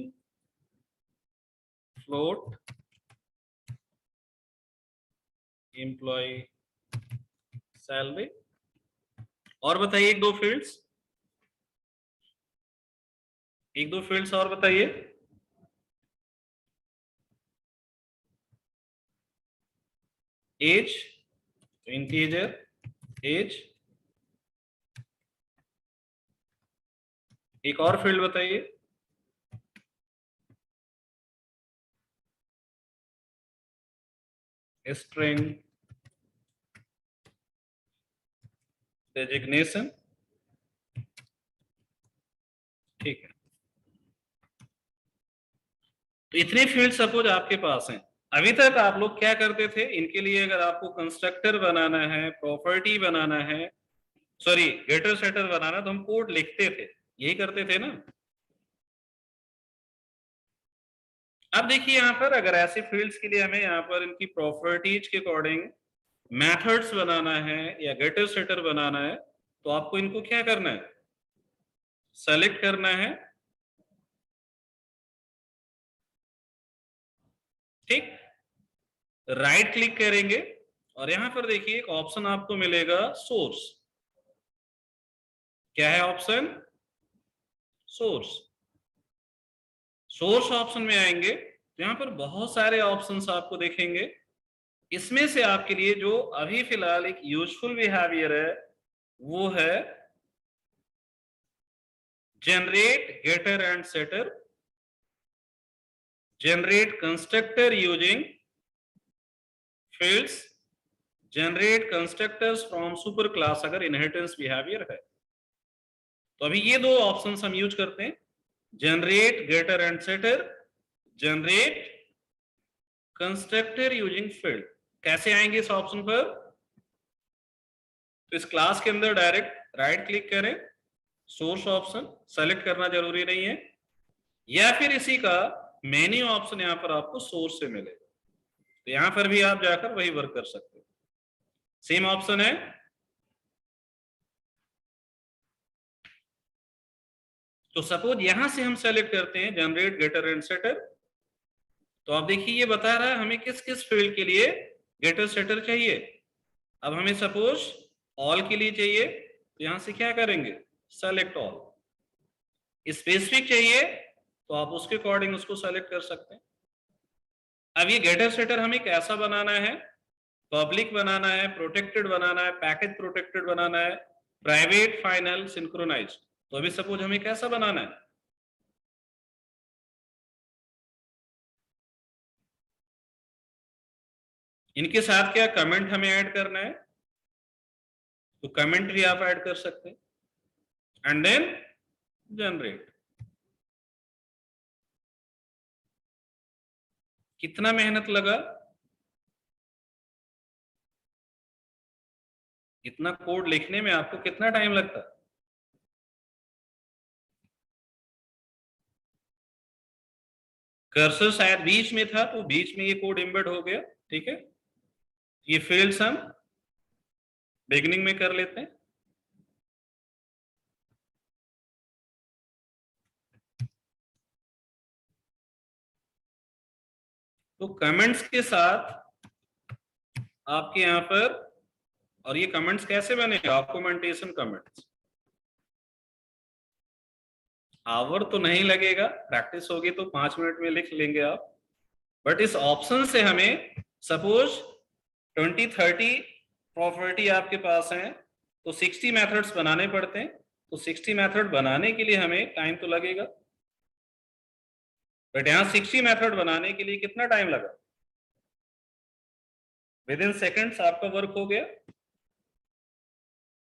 float employee salary। और बताइए एक दो फील्ड्स, और बताइए। एज, इंटीजर एज, एक और फील्ड बताइए। स्ट्रिंग डेजिग्नेशन, ठीक है। तो इतने फील्ड सपोज आपके पास हैं। अभी तक आप लोग क्या करते थे, इनके लिए अगर आपको कंस्ट्रक्टर बनाना है, प्रॉपर्टी बनाना है, सॉरी गेटर सेटर बनाना, तो हम कोड लिखते थे, यही करते थे ना। अब देखिए यहां पर अगर ऐसे फील्ड्स के लिए हमें यहाँ पर इनकी प्रॉपर्टीज के अकॉर्डिंग मेथड्स बनाना है या गेटर सेटर बनाना है, तो आपको इनको क्या करना है, सेलेक्ट करना है। ठीक, राइट क्लिक करेंगे और यहां पर देखिए एक ऑप्शन आपको मिलेगा सोर्स। क्या है ऑप्शन? सोर्स। सोर्स ऑप्शन में आएंगे तो यहां पर बहुत सारे ऑप्शंस आपको देखेंगे। इसमें से आपके लिए जो अभी फिलहाल एक यूजफुल बिहेवियर है वो है generate getter and setter, generate constructor using fields, generate constructors from super class अगर इनहेरिटेंस बिहेवियर है। तो अभी ये दो ऑप्शंस हम यूज करते हैं, generate getter and setter, generate constructor using field. कैसे आएंगे इस ऑप्शन पर? तो इस क्लास के अंदर डायरेक्ट राइट क्लिक करें, सोर्स ऑप्शन सेलेक्ट करना जरूरी नहीं है, या फिर इसी का मेन्यू ऑप्शन यहां पर आपको सोर्स से मिलेगा, तो यहां पर भी आप जाकर वही वर्क कर सकते हो। सेम ऑप्शन है। तो सपोज यहां से हम सेलेक्ट करते हैं जनरेट गेटर एंड सेटर, तो आप देखिए ये बता रहा है हमें किस किस फील्ड के लिए गेटर सेटर चाहिए। अब हमें सपोज ऑल के लिए चाहिए, तो यहां से क्या करेंगे? Select all. स्पेसिफिक चाहिए तो आप उसके अकॉर्डिंग उसको सेलेक्ट कर सकते हैं। अब ये गेटर सेटर हमें कैसा बनाना है? पब्लिक बनाना है, प्रोटेक्टेड बनाना है, पैकेज प्रोटेक्टेड बनाना है, प्राइवेट, फाइनल, सिंक्रोनाइज। तो अभी सपोज हमें कैसा बनाना है? इनके साथ क्या कमेंट हमें ऐड करना है, तो कमेंट भी आप ऐड कर सकते हैं, एंड देन जनरेट। कितना मेहनत लगा? इतना कोड लिखने में आपको कितना टाइम लगता? कर्सर शायद बीच में था तो बीच में ये कोड एम्बेड हो गया, ठीक है। ये फील्ड्स हम बिगिनिंग में कर लेते हैं। तो कमेंट्स के साथ आपके यहां पर, और ये कमेंट्स कैसे बने? Documentation comments. आवर तो नहीं लगेगा, प्रैक्टिस होगी तो 5 मिनट में लिख लेंगे आप। बट इस ऑप्शन से हमें सपोज 20-30 प्रॉपर्टी आपके पास है तो 60 मेथड्स बनाने पड़ते हैं, तो 60 मेथड बनाने के लिए हमें टाइम तो लगेगा। बट यहां 60 मेथड बनाने के लिए कितना टाइम लगा? विद इन सेकेंड्स आपका वर्क हो गया।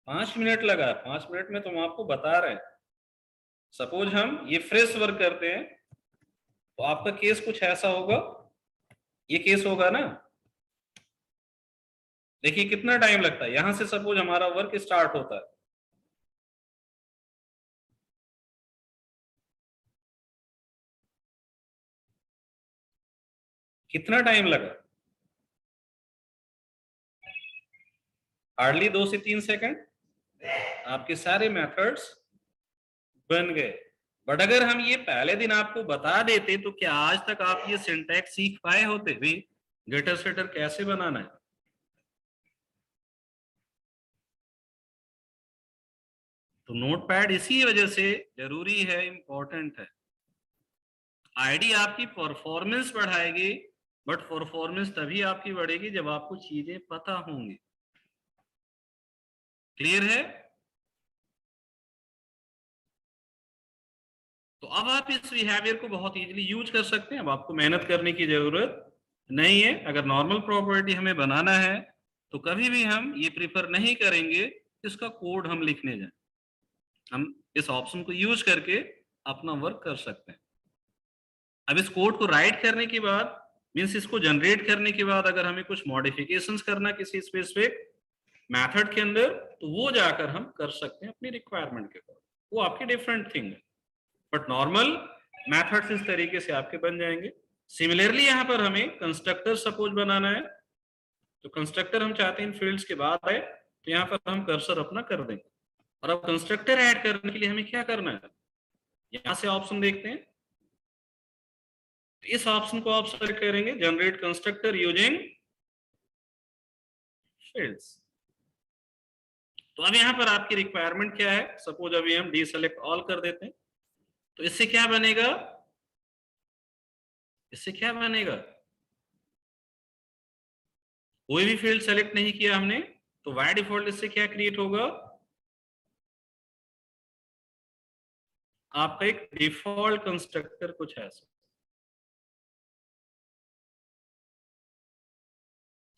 5 मिनट लगा, 5 मिनट में तो हम आपको बता रहे हैं। सपोज हम ये फ्रेश वर्क करते हैं तो आपका केस कुछ ऐसा होगा, ये केस होगा ना। देखिए कितना टाइम लगता है, यहां से सपोज हमारा वर्क स्टार्ट होता है, कितना टाइम लगा? हार्डली 2 से 3 सेकंड, आपके सारे मेथड्स बन गए। बट अगर हम ये पहले दिन आपको बता देते तो क्या आज तक आप ये सिंटैक्स सीख पाए होते भी गेटर सेटर कैसे बनाना है? तो नोटपैड इसी वजह से जरूरी है, इंपॉर्टेंट है। आईडी आपकी परफॉर्मेंस बढ़ाएगी, बट परफॉर्मेंस तभी आपकी बढ़ेगी जब आपको चीजें पता होंगी। क्लियर है? तो अब आप इस बिहेवियर को बहुत इजीली यूज कर सकते हैं। अब आपको मेहनत करने की जरूरत नहीं है। अगर नॉर्मल प्रॉपर्टी हमें बनाना है तो कभी भी हम ये प्रिफर नहीं करेंगे इसका कोड हम लिखने जाएं। हम इस ऑप्शन को यूज करके अपना वर्क कर सकते हैं। अब इस कोड को राइट करने के बाद, मीन्स इसको जनरेट करने के बाद अगर हमें कुछ मॉडिफिकेशंस करना किसी स्पेसिफिक मेथड के अंदर, तो वो जाकर हम कर सकते हैं अपनी रिक्वायरमेंट के अकॉर्डिंग, वो आपकी डिफरेंट थिंग है। बट नॉर्मल मेथड्स इस तरीके से आपके बन जाएंगे। सिमिलरली यहाँ पर हमें कंस्ट्रक्टर सपोज बनाना है, तो कंस्ट्रक्टर हम चाहते हैं फील्ड्स के बाद आए, तो यहाँ पर हम कर्सर अपना कर देंगे। और अब कंस्ट्रक्टर ऐड करने के लिए हमें क्या करना है? यहां से ऑप्शन देखते हैं, तो इस ऑप्शन को आप सेलेक्ट करेंगे, जनरेट कंस्ट्रक्टर यूजिंग फील्ड्स। तो अब यहाँ पर आपकी रिक्वायरमेंट क्या है, सपोज अभी हम डीसेलेक्ट ऑल कर देते हैं, तो इससे क्या बनेगा, इससे क्या बनेगा, कोई भी फील्ड सेलेक्ट नहीं किया हमने, तो बाय डिफॉल्ट इससे क्या क्रिएट होगा, आपका एक डिफॉल्ट कंस्ट्रक्टर कुछ ऐसा।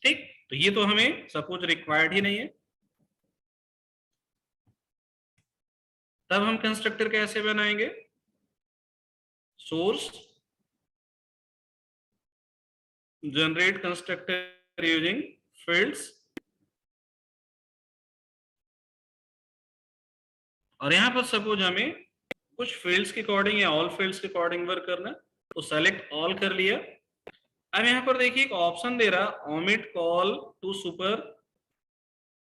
ठीक, तो ये तो हमें सपोज रिक्वायर्ड ही नहीं है। तब हम कंस्ट्रक्टर कैसे बनाएंगे, source generate constructor using fields, और यहां पर सपोज हमें कुछ फील्ड्स के अकॉर्डिंग या ऑल फील्ड्स के अकॉर्डिंग वर्क करना, तो सेलेक्ट ऑल कर लिया। अब यहां पर देखिए एक ऑप्शन दे रहा ओमिट कॉल टू सुपर,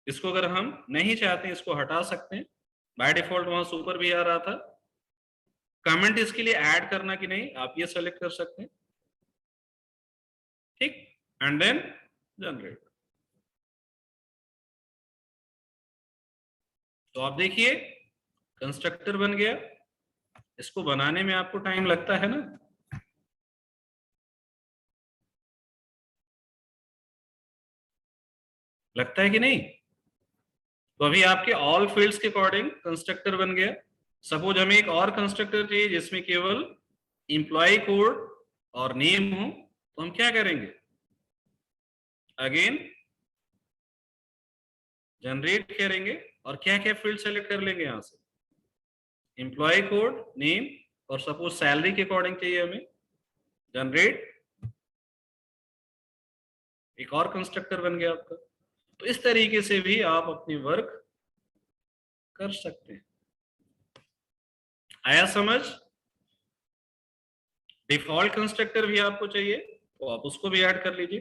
इसको अगर हम नहीं चाहते हैं इसको हटा सकते हैं, बाय डिफॉल्ट वहां सुपर भी आ रहा था। कमेंट इसके लिए ऐड करना कि नहीं आप ये सेलेक्ट कर सकते हैं, ठीक, एंड देन जनरेट। तो आप देखिए कंस्ट्रक्टर बन गया। इसको बनाने में आपको टाइम लगता है ना, लगता है कि नहीं। तो अभी आपके ऑल फील्ड्स के अकॉर्डिंग कंस्ट्रक्टर बन गया। सपोज हमें एक और कंस्ट्रक्टर चाहिए जिसमें केवल एम्प्लॉय कोड और नेम हो, तो हम क्या करेंगे, अगेन जनरेट करेंगे और क्या क्या फील्ड सेलेक्ट कर लेंगे यहां से, एम्प्लॉय कोड, नेम, और सपोज सैलरी के अकॉर्डिंग चाहिए हमें, जनरेट, एक और कंस्ट्रक्टर बन गया आपका। तो इस तरीके से भी आप अपनी वर्क कर सकते हैं। आया समझ। डिफॉल्ट कंस्ट्रक्टर भी आपको चाहिए तो आप उसको भी ऐड कर लीजिए,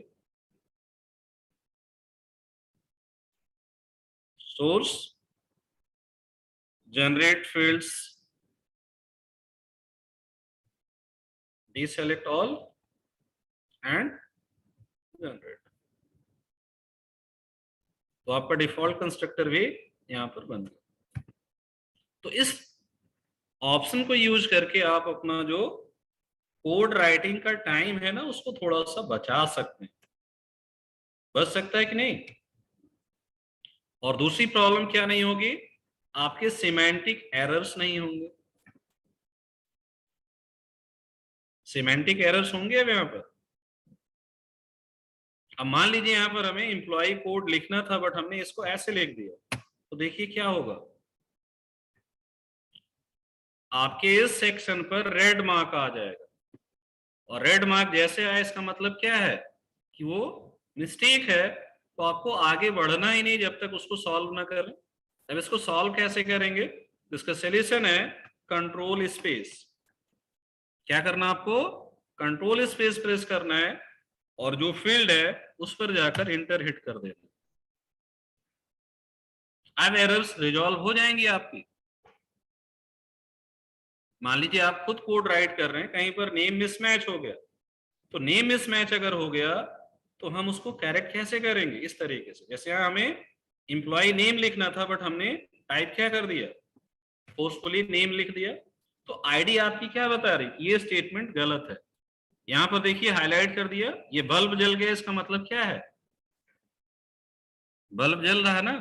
source generate fields deselect all and generate। तो आपका डिफॉल्ट कंस्ट्रक्टर भी यहां पर बन गया। तो इस ऑप्शन को यूज करके आप अपना जो कोड राइटिंग का टाइम है ना उसको थोड़ा सा बचा सकते हैं, बच सकता है कि नहीं। और दूसरी प्रॉब्लम क्या नहीं होगी, आपके सिमेंटिक एरर्स नहीं होंगे। सिमेंटिक एरर्स होंगे अब यहां पर। अब मान लीजिए यहां पर हमें एम्प्लॉय कोड लिखना था बट हमने इसको ऐसे लिख दिया, तो देखिए क्या होगा, आपके इस सेक्शन पर रेड मार्क आ जाएगा, और रेड मार्क जैसे आए इसका मतलब क्या है कि वो मिस्टेक है, तो आपको आगे बढ़ना ही नहीं जब तक उसको सॉल्व ना करें। अब इसको सॉल्व कैसे करेंगे, इसका सॉल्यूशन है कंट्रोल स्पेस। क्या करना, आपको कंट्रोल स्पेस प्रेस करना है और जो फील्ड है उस पर जाकर इंटर हिट कर देना। अब एरर्स रिजॉल्व हो जाएंगी आपकी। मान लीजिए आप खुद कोड राइट कर रहे हैं, कहीं पर नेम मिसमैच हो गया, तो नेम मिसमैच अगर हो गया तो हम उसको करेक्ट कैसे करेंगे, इस तरीके से। जैसे यहाँ हमें एम्प्लॉय नेम लिखना था बट हमने टाइप क्या कर दिया, फोर्सफुली नेम लिख दिया, तो आईडी आपकी क्या बता रही, ये स्टेटमेंट गलत है। यहां पर देखिए हाईलाइट कर दिया, ये बल्ब जल गया, इसका मतलब क्या है, बल्ब जल रहा है ना,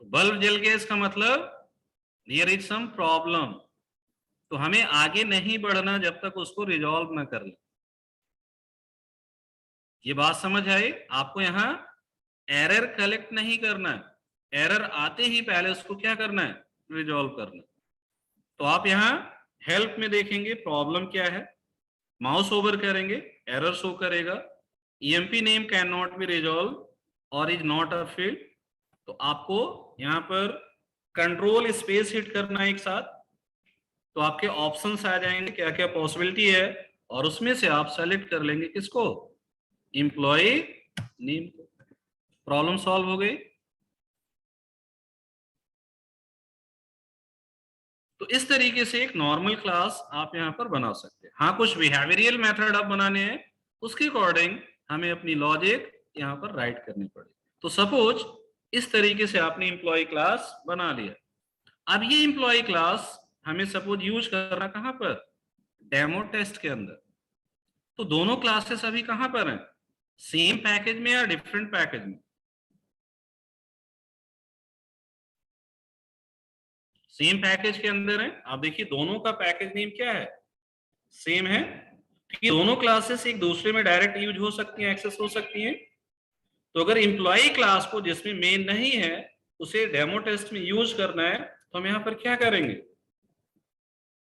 तो बल्ब जल गया इसका मतलब देयर इज सम प्रॉब्लम। तो हमें आगे नहीं बढ़ना जब तक उसको रिजॉल्व ना कर ले। ये बात समझ आई आपको। यहाँ एरर कलेक्ट नहीं करना है, एरर आते ही पहले उसको क्या करना है, रिजॉल्व करना। तो आप यहाँ हेल्प में देखेंगे प्रॉब्लम क्या है, माउस ओवर करेंगे, एरर शो करेगा, EMP name can not be resolve और इज नॉट अ फील्ड। तो आपको यहाँ पर कंट्रोल स्पेस हिट करना है एक साथ, तो आपके ऑप्शंस आ जाएंगे क्या क्या पॉसिबिलिटी है, और उसमें से आप सेलेक्ट कर लेंगे किसको, एम्प्लॉय नेम को। प्रॉब्लम सॉल्व हो गई। तो इस तरीके से एक नॉर्मल क्लास आप यहां पर बना सकते हैं। हाँ, कुछ बिहेवियरल मेथड आप बनाने हैं उसके अकॉर्डिंग हमें अपनी लॉजिक यहाँ पर राइट करनी पड़ेगी। तो सपोज इस तरीके से आपने एम्प्लॉय क्लास बना लिया। अब ये एम्प्लॉय क्लास हमें सपोज यूज करना कहाँ पर, डेमो टेस्ट के अंदर। तो दोनों क्लासेस अभी कहाँ पर हैं, सेम पैकेज में या डिफरेंट पैकेज में? सेम पैकेज के अंदर है। आप देखिए दोनों का पैकेज नेम क्या है, सेम है। कि दोनों क्लासेस एक दूसरे में डायरेक्ट यूज हो सकती हैं, एक्सेस हो सकती हैं। तो अगर एम्प्लॉय क्लास को जिसमें मेन नहीं है उसे डेमो टेस्ट में यूज करना है तो हम यहां पर क्या करेंगे,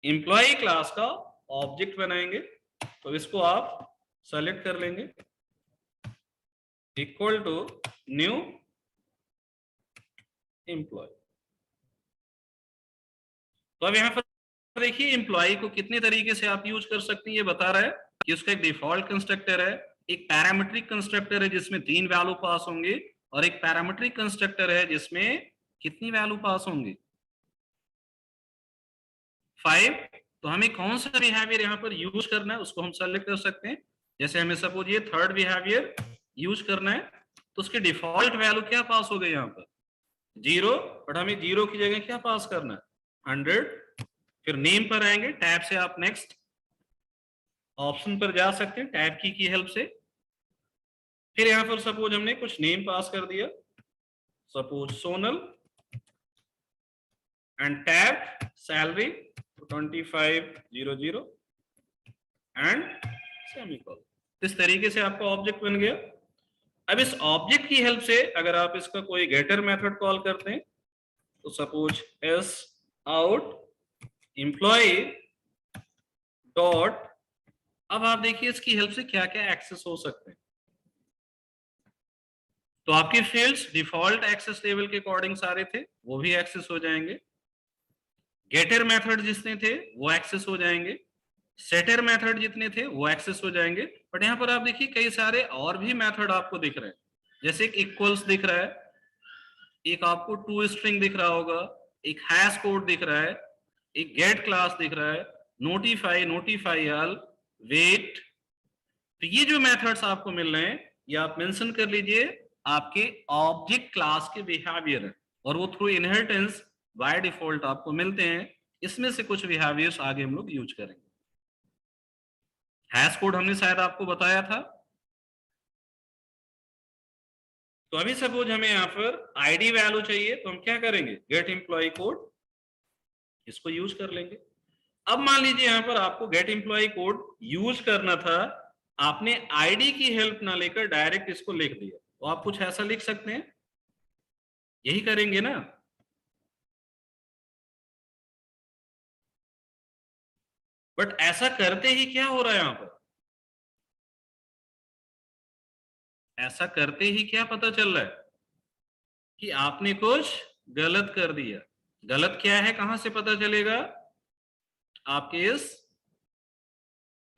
एम्प्लॉय क्लास का ऑब्जेक्ट बनाएंगे। तो इसको आप सेलेक्ट कर लेंगे, इक्वल टू न्यू एम्प्लॉय। तो अब यहां पर देखिए एम्प्लॉय को कितने तरीके से आप यूज कर सकते हैं। ये बता रहा है कि उसका एक डिफॉल्ट कंस्ट्रक्टर है, एक पैरामीट्रिक कंस्ट्रक्टर है जिसमें 3 वैल्यू पास होंगे, और एक पैरामीट्रिक कंस्ट्रक्टर है जिसमें कितनी वैल्यू पास होंगी, 5। तो हमें कौन सा बिहेवियर यहाँ पर यूज करना है उसको हम सेलेक्ट कर सकते हैं। जैसे हमें सपोज ये थर्ड बिहेवियर यूज करना है तो उसके डिफॉल्ट वैल्यू क्या पास हो गई यहाँ पर, 0, बट हमें 0 की जगह क्या पास करना है, 100। फिर नेम पर आएंगे, टैब से आप नेक्स्ट ऑप्शन पर जा सकते हैं टैब की हेल्प से। फिर यहां पर सपोज हमने कुछ नेम पास कर दिया, suppose Sonal, and tab salary 2500 and semicolon. इस तरीके से आपका ऑब्जेक्ट बन गया। अब इस ऑब्जेक्ट की हेल्प से अगर आप इसका कोई गेटर मेथड कॉल करते हैं तो suppose S out employ dot, अब आप देखिए इसकी हेल्प से क्या क्या एक्सेस हो सकते हैं। तो आपके फील्ड्स डिफॉल्ट एक्सेस लेवल के अकॉर्डिंग सारे थे, वो भी एक्सेस हो जाएंगे। गेटर मेथड जितने थे वो एक्सेस हो जाएंगे, सेटर मेथड जितने थे वो एक्सेस हो जाएंगे। बट यहाँ पर आप देखिए कई सारे और भी मेथड आपको दिख रहे हैं, जैसे एक इक्वल्स दिख रहा है, एक आपको टू स्ट्रिंग दिख रहा होगा, एक हैश कोड दिख रहा है, एक गेट क्लास दिख रहा है, नोटिफाई, नोटिफाई ऑल, वेट। तो ये जो मेथड्स आपको मिल रहे हैं ये आप मेंशन कर लीजिए आपके ऑब्जेक्ट क्लास के बिहेवियर है, और वो थ्रू इनहेरिटेंस बाय डिफॉल्ट आपको मिलते हैं। इसमें से कुछ बिहेवियर्स आगे हम लोग यूज करेंगे। हैश कोड हमने शायद आपको बताया था। तो अभी सपोज हमें यहाँ पर आईडी वैल्यू चाहिए तो हम क्या करेंगे, गेट एम्प्लॉय कोड, इसको यूज कर लेंगे। अब मान लीजिए यहाँ पर आपको गेट एम्प्लॉय कोड यूज करना था, आपने आईडी की हेल्प ना लेकर डायरेक्ट इसको लिख दिया, तो आप कुछ ऐसा लिख सकते हैं, यही करेंगे ना। बट ऐसा करते ही क्या हो रहा है यहाँ पर, ऐसा करते ही क्या पता चल रहा है कि आपने कुछ गलत कर दिया। गलत क्या है, कहां से पता चलेगा, आपके इस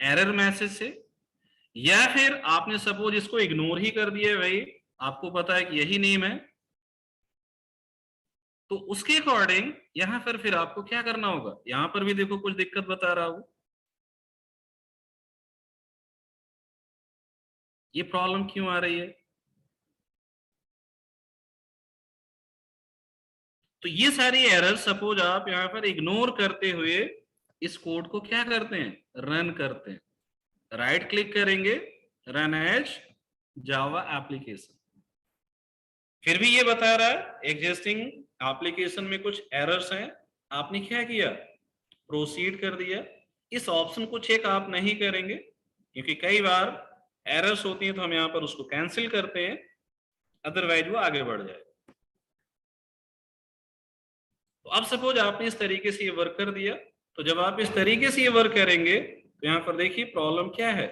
एरर मैसेज से, या फिर आपने सपोज इसको इग्नोर ही कर दिया, भाई आपको पता है कि यही नेम है, तो उसके अकॉर्डिंग यहां पर फिर आपको क्या करना होगा। यहां पर भी देखो कुछ दिक्कत बता रहा हूं, ये प्रॉब्लम क्यों आ रही है। तो ये सारी एरर सपोज आप यहां पर इग्नोर करते हुए इस कोड को क्या करते हैं, रन करते हैं। राइट क्लिक करेंगे, रन एज जावा एप्लीकेशन। फिर भी ये बता रहा है एग्जिस्टिंग एप्लीकेशन में कुछ एरर्स हैं, आपने क्या किया, प्रोसीड कर दिया। इस ऑप्शन को चेक आप नहीं करेंगे क्योंकि कई बार एरर्स होती हैं तो हम यहाँ पर उसको कैंसिल करते हैं, अदरवाइज वो आगे बढ़ जाए। तो अब सपोज आपने इस तरीके से ये वर्क कर दिया, तो जब आप इस तरीके से ये वर्क करेंगे तो यहाँ पर देखिए प्रॉब्लम क्या है,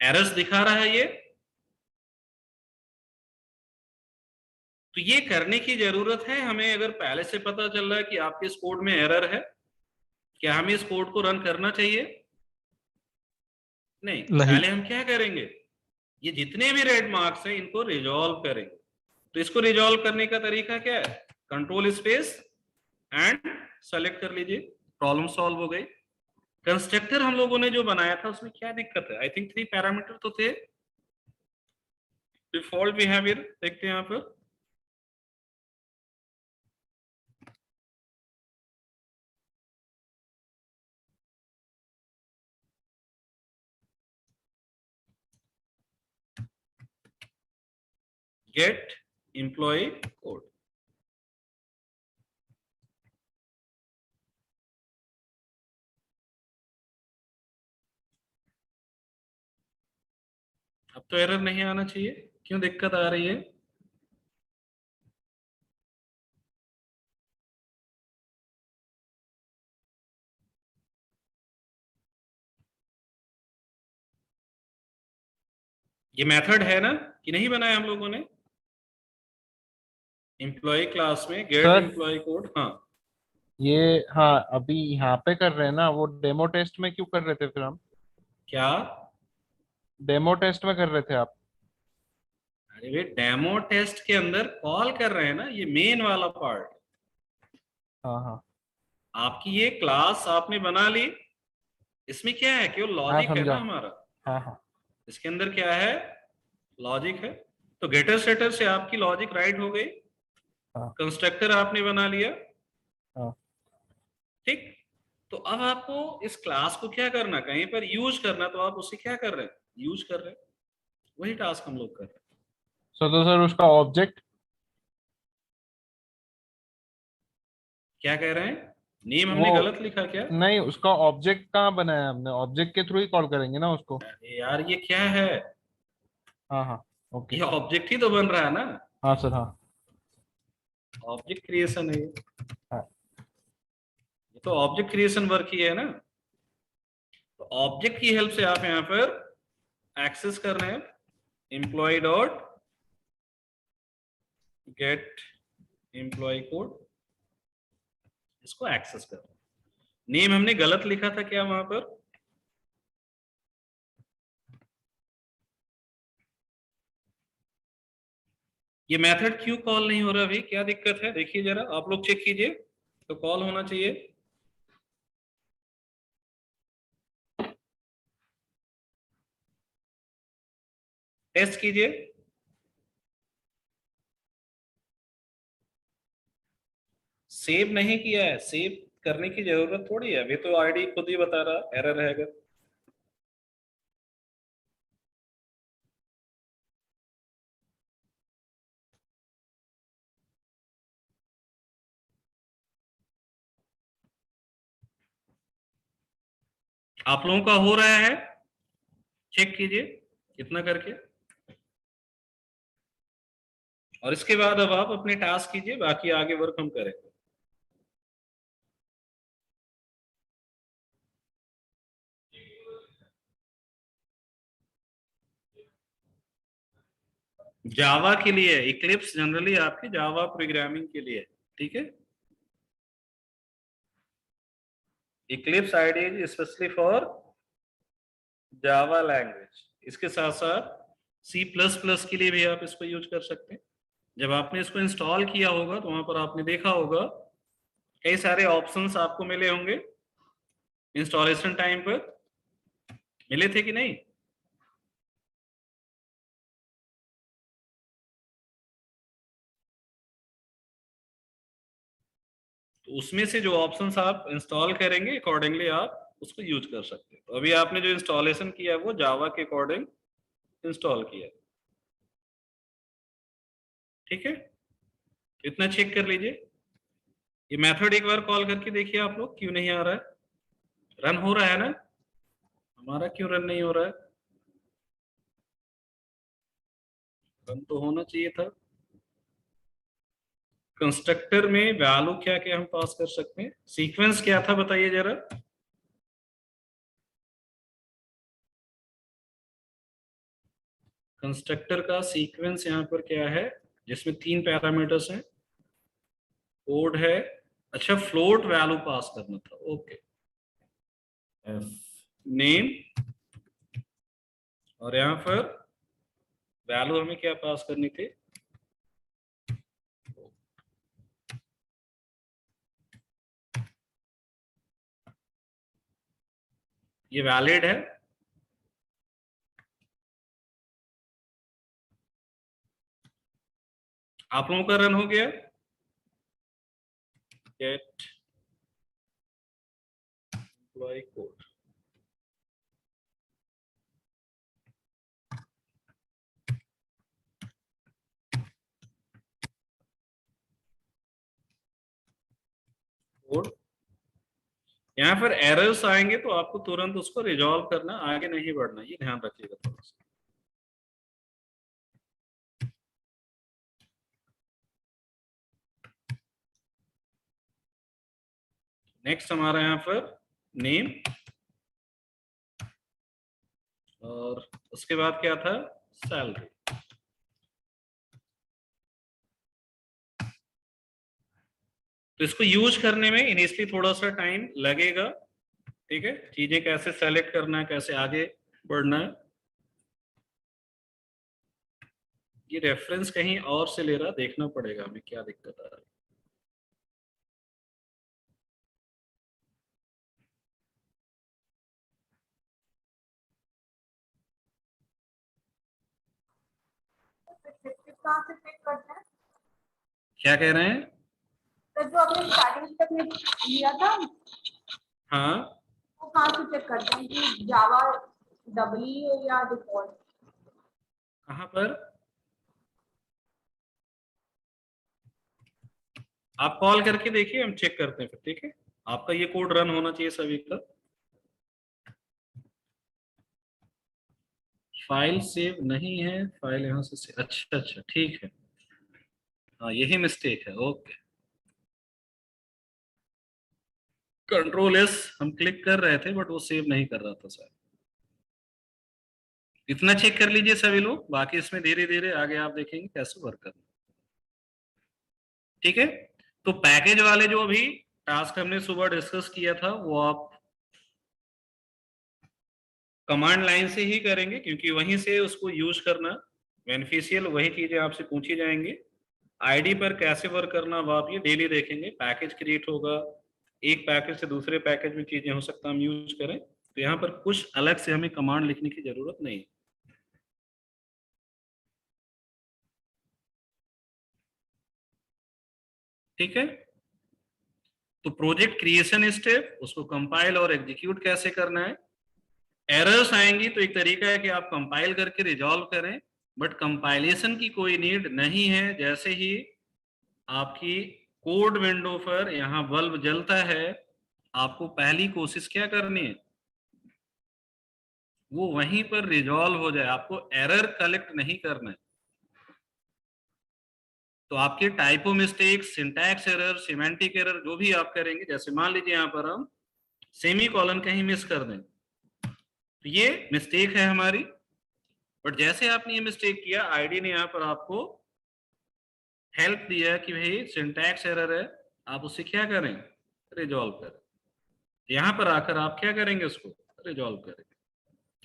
एरर्स दिखा रहा है ये। तो ये करने की जरूरत है हमें, अगर पहले से पता चल रहा है कि आपके इस कोड में एरर है, क्या हमें इस कोड को रन करना चाहिए, नहीं। पहले हम क्या करेंगे, ये जितने भी रेड मार्क्स हैं इनको रिजॉल्व करेंगे। तो इसको रिजॉल्व करने का तरीका क्या है, कंट्रोल स्पेस एंड सेलेक्ट कर लीजिए, प्रॉब्लम सॉल्व हो गई। कंस्ट्रक्टर हम लोगों ने जो बनाया था उसमें क्या दिक्कत है? आई थिंक 3 पैरामीटर तो थे। डिफॉल्ट बिहेवियर देखते हैं यहाँ पर। गेट एम्प्लॉय कोड, अब तो एरर नहीं आना चाहिए, क्यों दिक्कत आ रही है? ये मेथड है ना कि नहीं बनाया हम लोगों ने एम्प्लॉय क्लास में गेट सर। Employee code? हाँ, ये हाँ अभी यहाँ पे कर रहे हैं ना, वो डेमो टेस्ट में क्यों कर रहे थे फिर हम? क्या? डेमो टेस्ट में कर रहे थे आप? अरे वे डेमो टेस्ट के अंदर कॉल कर रहे हैं ना, ये मेन वाला पार्ट। हाँ हाँ आपकी ये क्लास आपने बना ली, इसमें क्या है, केवल लॉजिक है समझा। ना हमारा। हाँ हाँ इसके अंदर क्या है? लॉजिक है। तो गेटर सेटर से आपकी लॉजिक राइट हो गई, हाँ कंस्ट्रक्टर आपने बना लिया, हाँ ठीक। तो अब आपको इस क्लास को क्या करना, कहीं पर यूज करना, तो आप उसे क्या कर रहे हैं? यूज कर रहे हैं। वही टास्क हम लोग कर रहे हैं। तो सर उसका ऑब्जेक्ट? क्या कह रहे हैं? नेम हमने वो गलत लिखा क्या? नहीं, उसका ऑब्जेक्ट कहाँ बनाया हमने? ऑब्जेक्ट के थ्रू ही कॉल करेंगे ना उसको। अरे यार ये क्या है? हाँ हाँ ओके। ये ऑब्जेक्ट ही तो बन रहा है ना, हाँ सर हाँ ऑब्जेक्ट क्रिएशन है ये। हाँ ये तो ऑब्जेक्ट क्रिएशन वर्क ही है ना। तो ऑब्जेक्ट की हेल्प से आप यहाँ पर एक्सेस कर रहे हैं, employee dot get employee code, इसको एक्सेस कर रहे हैं। नेम हमने गलत लिखा था क्या वहां पर? ये मेथड क्यों कॉल नहीं हो रहा अभी, क्या दिक्कत है? देखिए जरा, आप लोग चेक कीजिए, तो कॉल होना चाहिए। टेस्ट कीजिए। सेव नहीं किया है, सेव करने की जरूरत थोड़ी है, अभी तो आईडी खुद ही बता रहा एरर है अगर। आप लोगों का हो रहा है, चेक कीजिए कितना करके, और इसके बाद अब आप अपने टास्क कीजिए, बाकी आगे वर्क हम करेंगे। जावा के लिए, इक्लिप्स जनरली आपके जावा प्रोग्रामिंग के लिए, ठीक है। Eclipse ID is specially for Java language. इसके साथ साथ सी प्लस प्लस के लिए भी आप इसको यूज कर सकते हैं। जब आपने इसको इंस्टॉल किया होगा तो वहां पर आपने देखा होगा कई सारे ऑप्शंस आपको मिले होंगे इंस्टॉलेशन टाइम पर, मिले थे कि नहीं? तो उसमें से जो ऑप्शंस आप इंस्टॉल करेंगे अकॉर्डिंगली आप उसको यूज कर सकते हैं। तो अभी आपने जो इंस्टॉलेशन किया है वो जावा के अकॉर्डिंग इंस्टॉल किया है, ठीक है। इतना चेक कर लीजिए। ये मेथड एक बार कॉल करके देखिए आप लोग, क्यों नहीं आ रहा है? रन हो रहा है ना? हमारा क्यों रन नहीं हो रहा है? रन तो होना चाहिए था। कंस्ट्रक्टर में वैल्यू क्या क्या हम पास कर सकते हैं, सीक्वेंस क्या था बताइए जरा। कंस्ट्रक्टर का सीक्वेंस यहाँ पर क्या है, जिसमें 3 पैरामीटर्स हैं, कोड है, अच्छा फ्लोट वैल्यू पास करना था, ओके, नेम, और यहाँ पर वैल्यू हमें क्या पास करनी थी, ये वैलिड है? आप लोगों का रन हो गया? Get employee code, code. यहाँ पर एरर्स आएंगे तो आपको तुरंत उसको रिजॉल्व करना, आगे नहीं बढ़ना, ये ध्यान रखिएगा थोड़ा सा। नेक्स्ट हमारा यहाँ पर नेम, और उसके बाद क्या था? सैलरी। तो इसको यूज करने में इनिशियली थोड़ा सा टाइम लगेगा, ठीक है? चीजें कैसे सेलेक्ट करना है, कैसे आगे बढ़ना है। ये रेफरेंस कहीं और से ले रहा, देखना पड़ेगा हमें क्या दिक्कत आ रहा है। कहाँ से पिक करते हैं? क्या कह रहे हैं? तो जो आपने स्टार्टिंग तक में लिया था, हाँ, वो कहाँ से चेक करते हैं कि जावा डबली है या डिफॉल्ट? कहाँ पर? आप कॉल करके देखिए, हम चेक करते हैं फिर, ठीक है? आपका ये कोड रन होना चाहिए सभी का। फाइल सेव नहीं है, फाइल यहाँ से अच्छा अच्छा, ठीक है, हाँ यही मिस्टेक है। ओके, कंट्रोल एस हम क्लिक कर रहे थे बट वो सेव नहीं कर रहा था सर। इतना चेक कर लीजिए सभी लोग, बाकी इसमें धीरे धीरे आगे आप देखेंगे कैसे वर्क करना, ठीक है? तो पैकेज वाले जो अभी टास्क हमने सुबह डिस्कस किया था वो आप कमांड लाइन से ही करेंगे, क्योंकि वहीं से उसको यूज करना बेनिफिशियल, वही चीजें आपसे पूछी जाएंगी। आईडी पर कैसे वर्क करना वो आप ये डेली देखेंगे। पैकेज क्रिएट होगा, एक पैकेज से दूसरे पैकेज में चीजें हो सकता है हम यूज करें, तो यहाँ पर कुछ अलग से हमें कमांड लिखने की जरूरत नहीं है, ठीक है? तो प्रोजेक्ट क्रिएशन स्टेप, उसको कंपाइल और एग्जीक्यूट कैसे करना है। एरर्स आएंगी तो एक तरीका है कि आप कंपाइल करके रिजॉल्व करें, बट कंपाइलेशन की कोई नीड नहीं है। जैसे ही आपकी कोड विंडो पर यहाँ बल्ब जलता है, आपको पहली कोशिश क्या करनी है? वो वहीं पर रिजॉल्व हो जाए, आपको एरर कलेक्ट नहीं करना है। तो आपके typo mistake, syntax error, semantic error जो भी आप करेंगे, जैसे मान लीजिए यहाँ पर हम सेमी कॉलन कहीं मिस कर दें, तो ये मिस्टेक है हमारी। बट जैसे आपने ये मिस्टेक किया, आईडी ने यहाँ पर आपको हेल्प दिया कि भाई सिंटैक्स एरर है, आप उससे क्या करें? रिजॉल्व करें। यहाँ पर आकर आप क्या करेंगे? उसको रिजॉल्व करेंगे।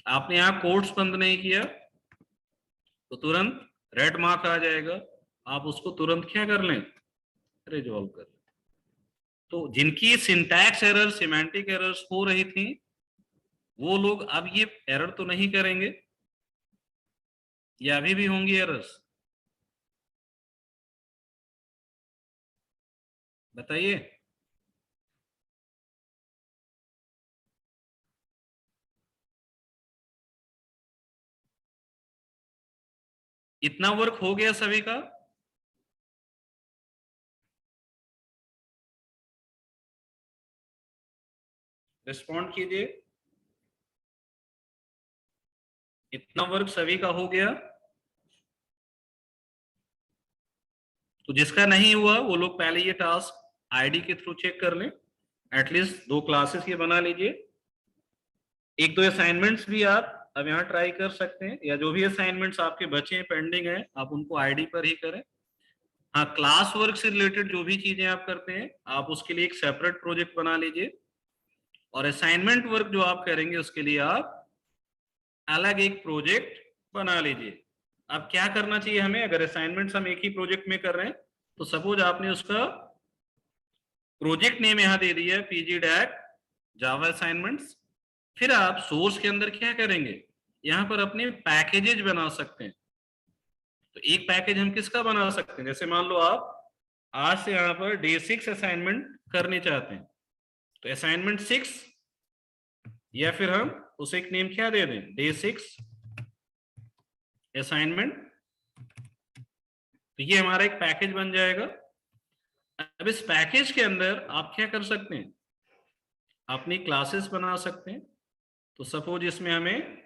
आपने यहाँ कोट्स बंद नहीं किया तो तुरंत रेड मार्क आ जाएगा, आप उसको तुरंत क्या कर लें? रिजॉल्व कर लें। तो जिनकी सिंटैक्स एरर, सिमेंटिक एरर्स हो रही थी, वो लोग अब ये एरर तो नहीं करेंगे, या अभी भी होंगी एरर्स? बताइए। इतना वर्क हो गया सभी का? रिस्पॉन्ड कीजिए। इतना वर्क सभी का हो गया? तो जिसका नहीं हुआ वो लोग पहले ये टास्क आईडी के थ्रू चेक कर लें। एटलीस्ट 2 क्लासेस ये बना लीजिए। 1-2 असाइनमेंट्स भी आप अब यहाँ ट्राई कर सकते हैं, या जो भी असाइनमेंट्स आपके बचे हैं, पेंडिंग है, आप उनको आईडी पर ही करें। हाँ, क्लास वर्क से रिलेटेड जो भी चीजें आप करते हैं, आप उसके लिए एक सेपरेट प्रोजेक्ट बना लीजिए, और असाइनमेंट वर्क जो आप करेंगे उसके लिए आप अलग एक प्रोजेक्ट बना लीजिए। अब क्या करना चाहिए हमें? अगर असाइनमेंट्स हम एक ही प्रोजेक्ट में कर रहे हैं, तो सपोज आपने उसका प्रोजेक्ट नेम यहाँ दे दिया है, पीजी डैक जावा असाइनमेंट्स, फिर आप सोर्स के अंदर क्या करेंगे, यहाँ पर अपने पैकेजेज बना सकते हैं। तो एक पैकेज हम किसका बना सकते हैं, जैसे मान लो आप आज से यहाँ पर डे 6 असाइनमेंट करने चाहते हैं, तो असाइनमेंट 6, या फिर हम उसे एक नेम क्या दे दें, डे 6 असाइनमेंट। तो ये हमारा एक पैकेज बन जाएगा। अब इस पैकेज के अंदर आप क्या कर सकते हैं, अपनी क्लासेस बना सकते हैं। तो सपोज इसमें हमें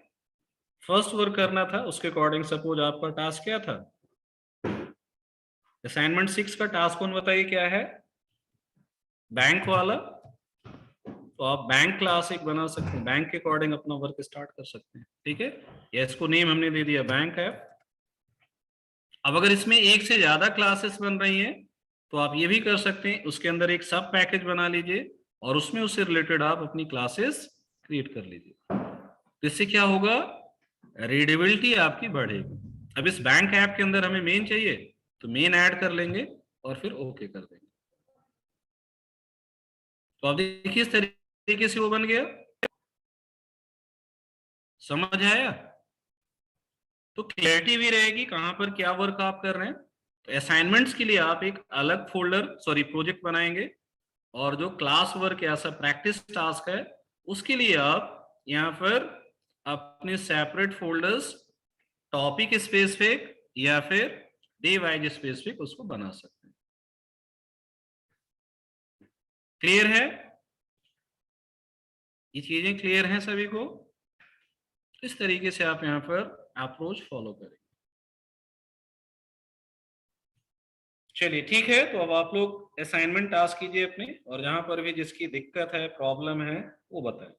फर्स्ट वर्क करना था, उसके अकॉर्डिंग सपोज आपका टास्क क्या था, असाइनमेंट 6 का टास्क कौन बताइए क्या है, बैंक वाला। तो आप बैंक क्लास एक बना सकते हैं, बैंक के अकॉर्डिंग अपना वर्क स्टार्ट कर सकते हैं, ठीक है। या इसको नेम हमने दे दिया बैंक ऐप। अब अगर इसमें एक से ज्यादा क्लासेस बन रही हैं तो आप ये भी कर सकते हैं, उसके अंदर एक सब पैकेज बना लीजिए और उसमें उससे रिलेटेड आप अपनी क्लासेस क्रिएट कर लीजिए। तो इससे क्या होगा, रीडेबिलिटी आपकी बढ़ेगी। अब इस बैंक ऐप के अंदर हमें मेन चाहिए तो मेन ऐड कर लेंगे और फिर ओके कर देंगे। तो आप देखिए इस तरीके से वो बन गया, समझ आया। तो क्लैरिटी भी रहेगी कहां पर क्या वर्क आप कर रहे हैं। तो असाइनमेंट्स के लिए आप एक अलग प्रोजेक्ट बनाएंगे, और जो क्लास वर्क या सब प्रैक्टिस टास्क है उसके लिए आप यहाँ पर अपने सेपरेट फोल्डर्स टॉपिक स्पेसिफिक या फिर डे वाइज स्पेसिफिक उसको बना सकते हैं। क्लियर है, ये चीजें क्लियर हैं सभी को। इस तरीके से आप यहाँ पर अप्रोच फॉलो करें। चलिए ठीक है, तो अब आप लोग असाइनमेंट टास्क कीजिए अपने, और जहां पर भी जिसकी दिक्कत है, प्रॉब्लम है, वो बताएं।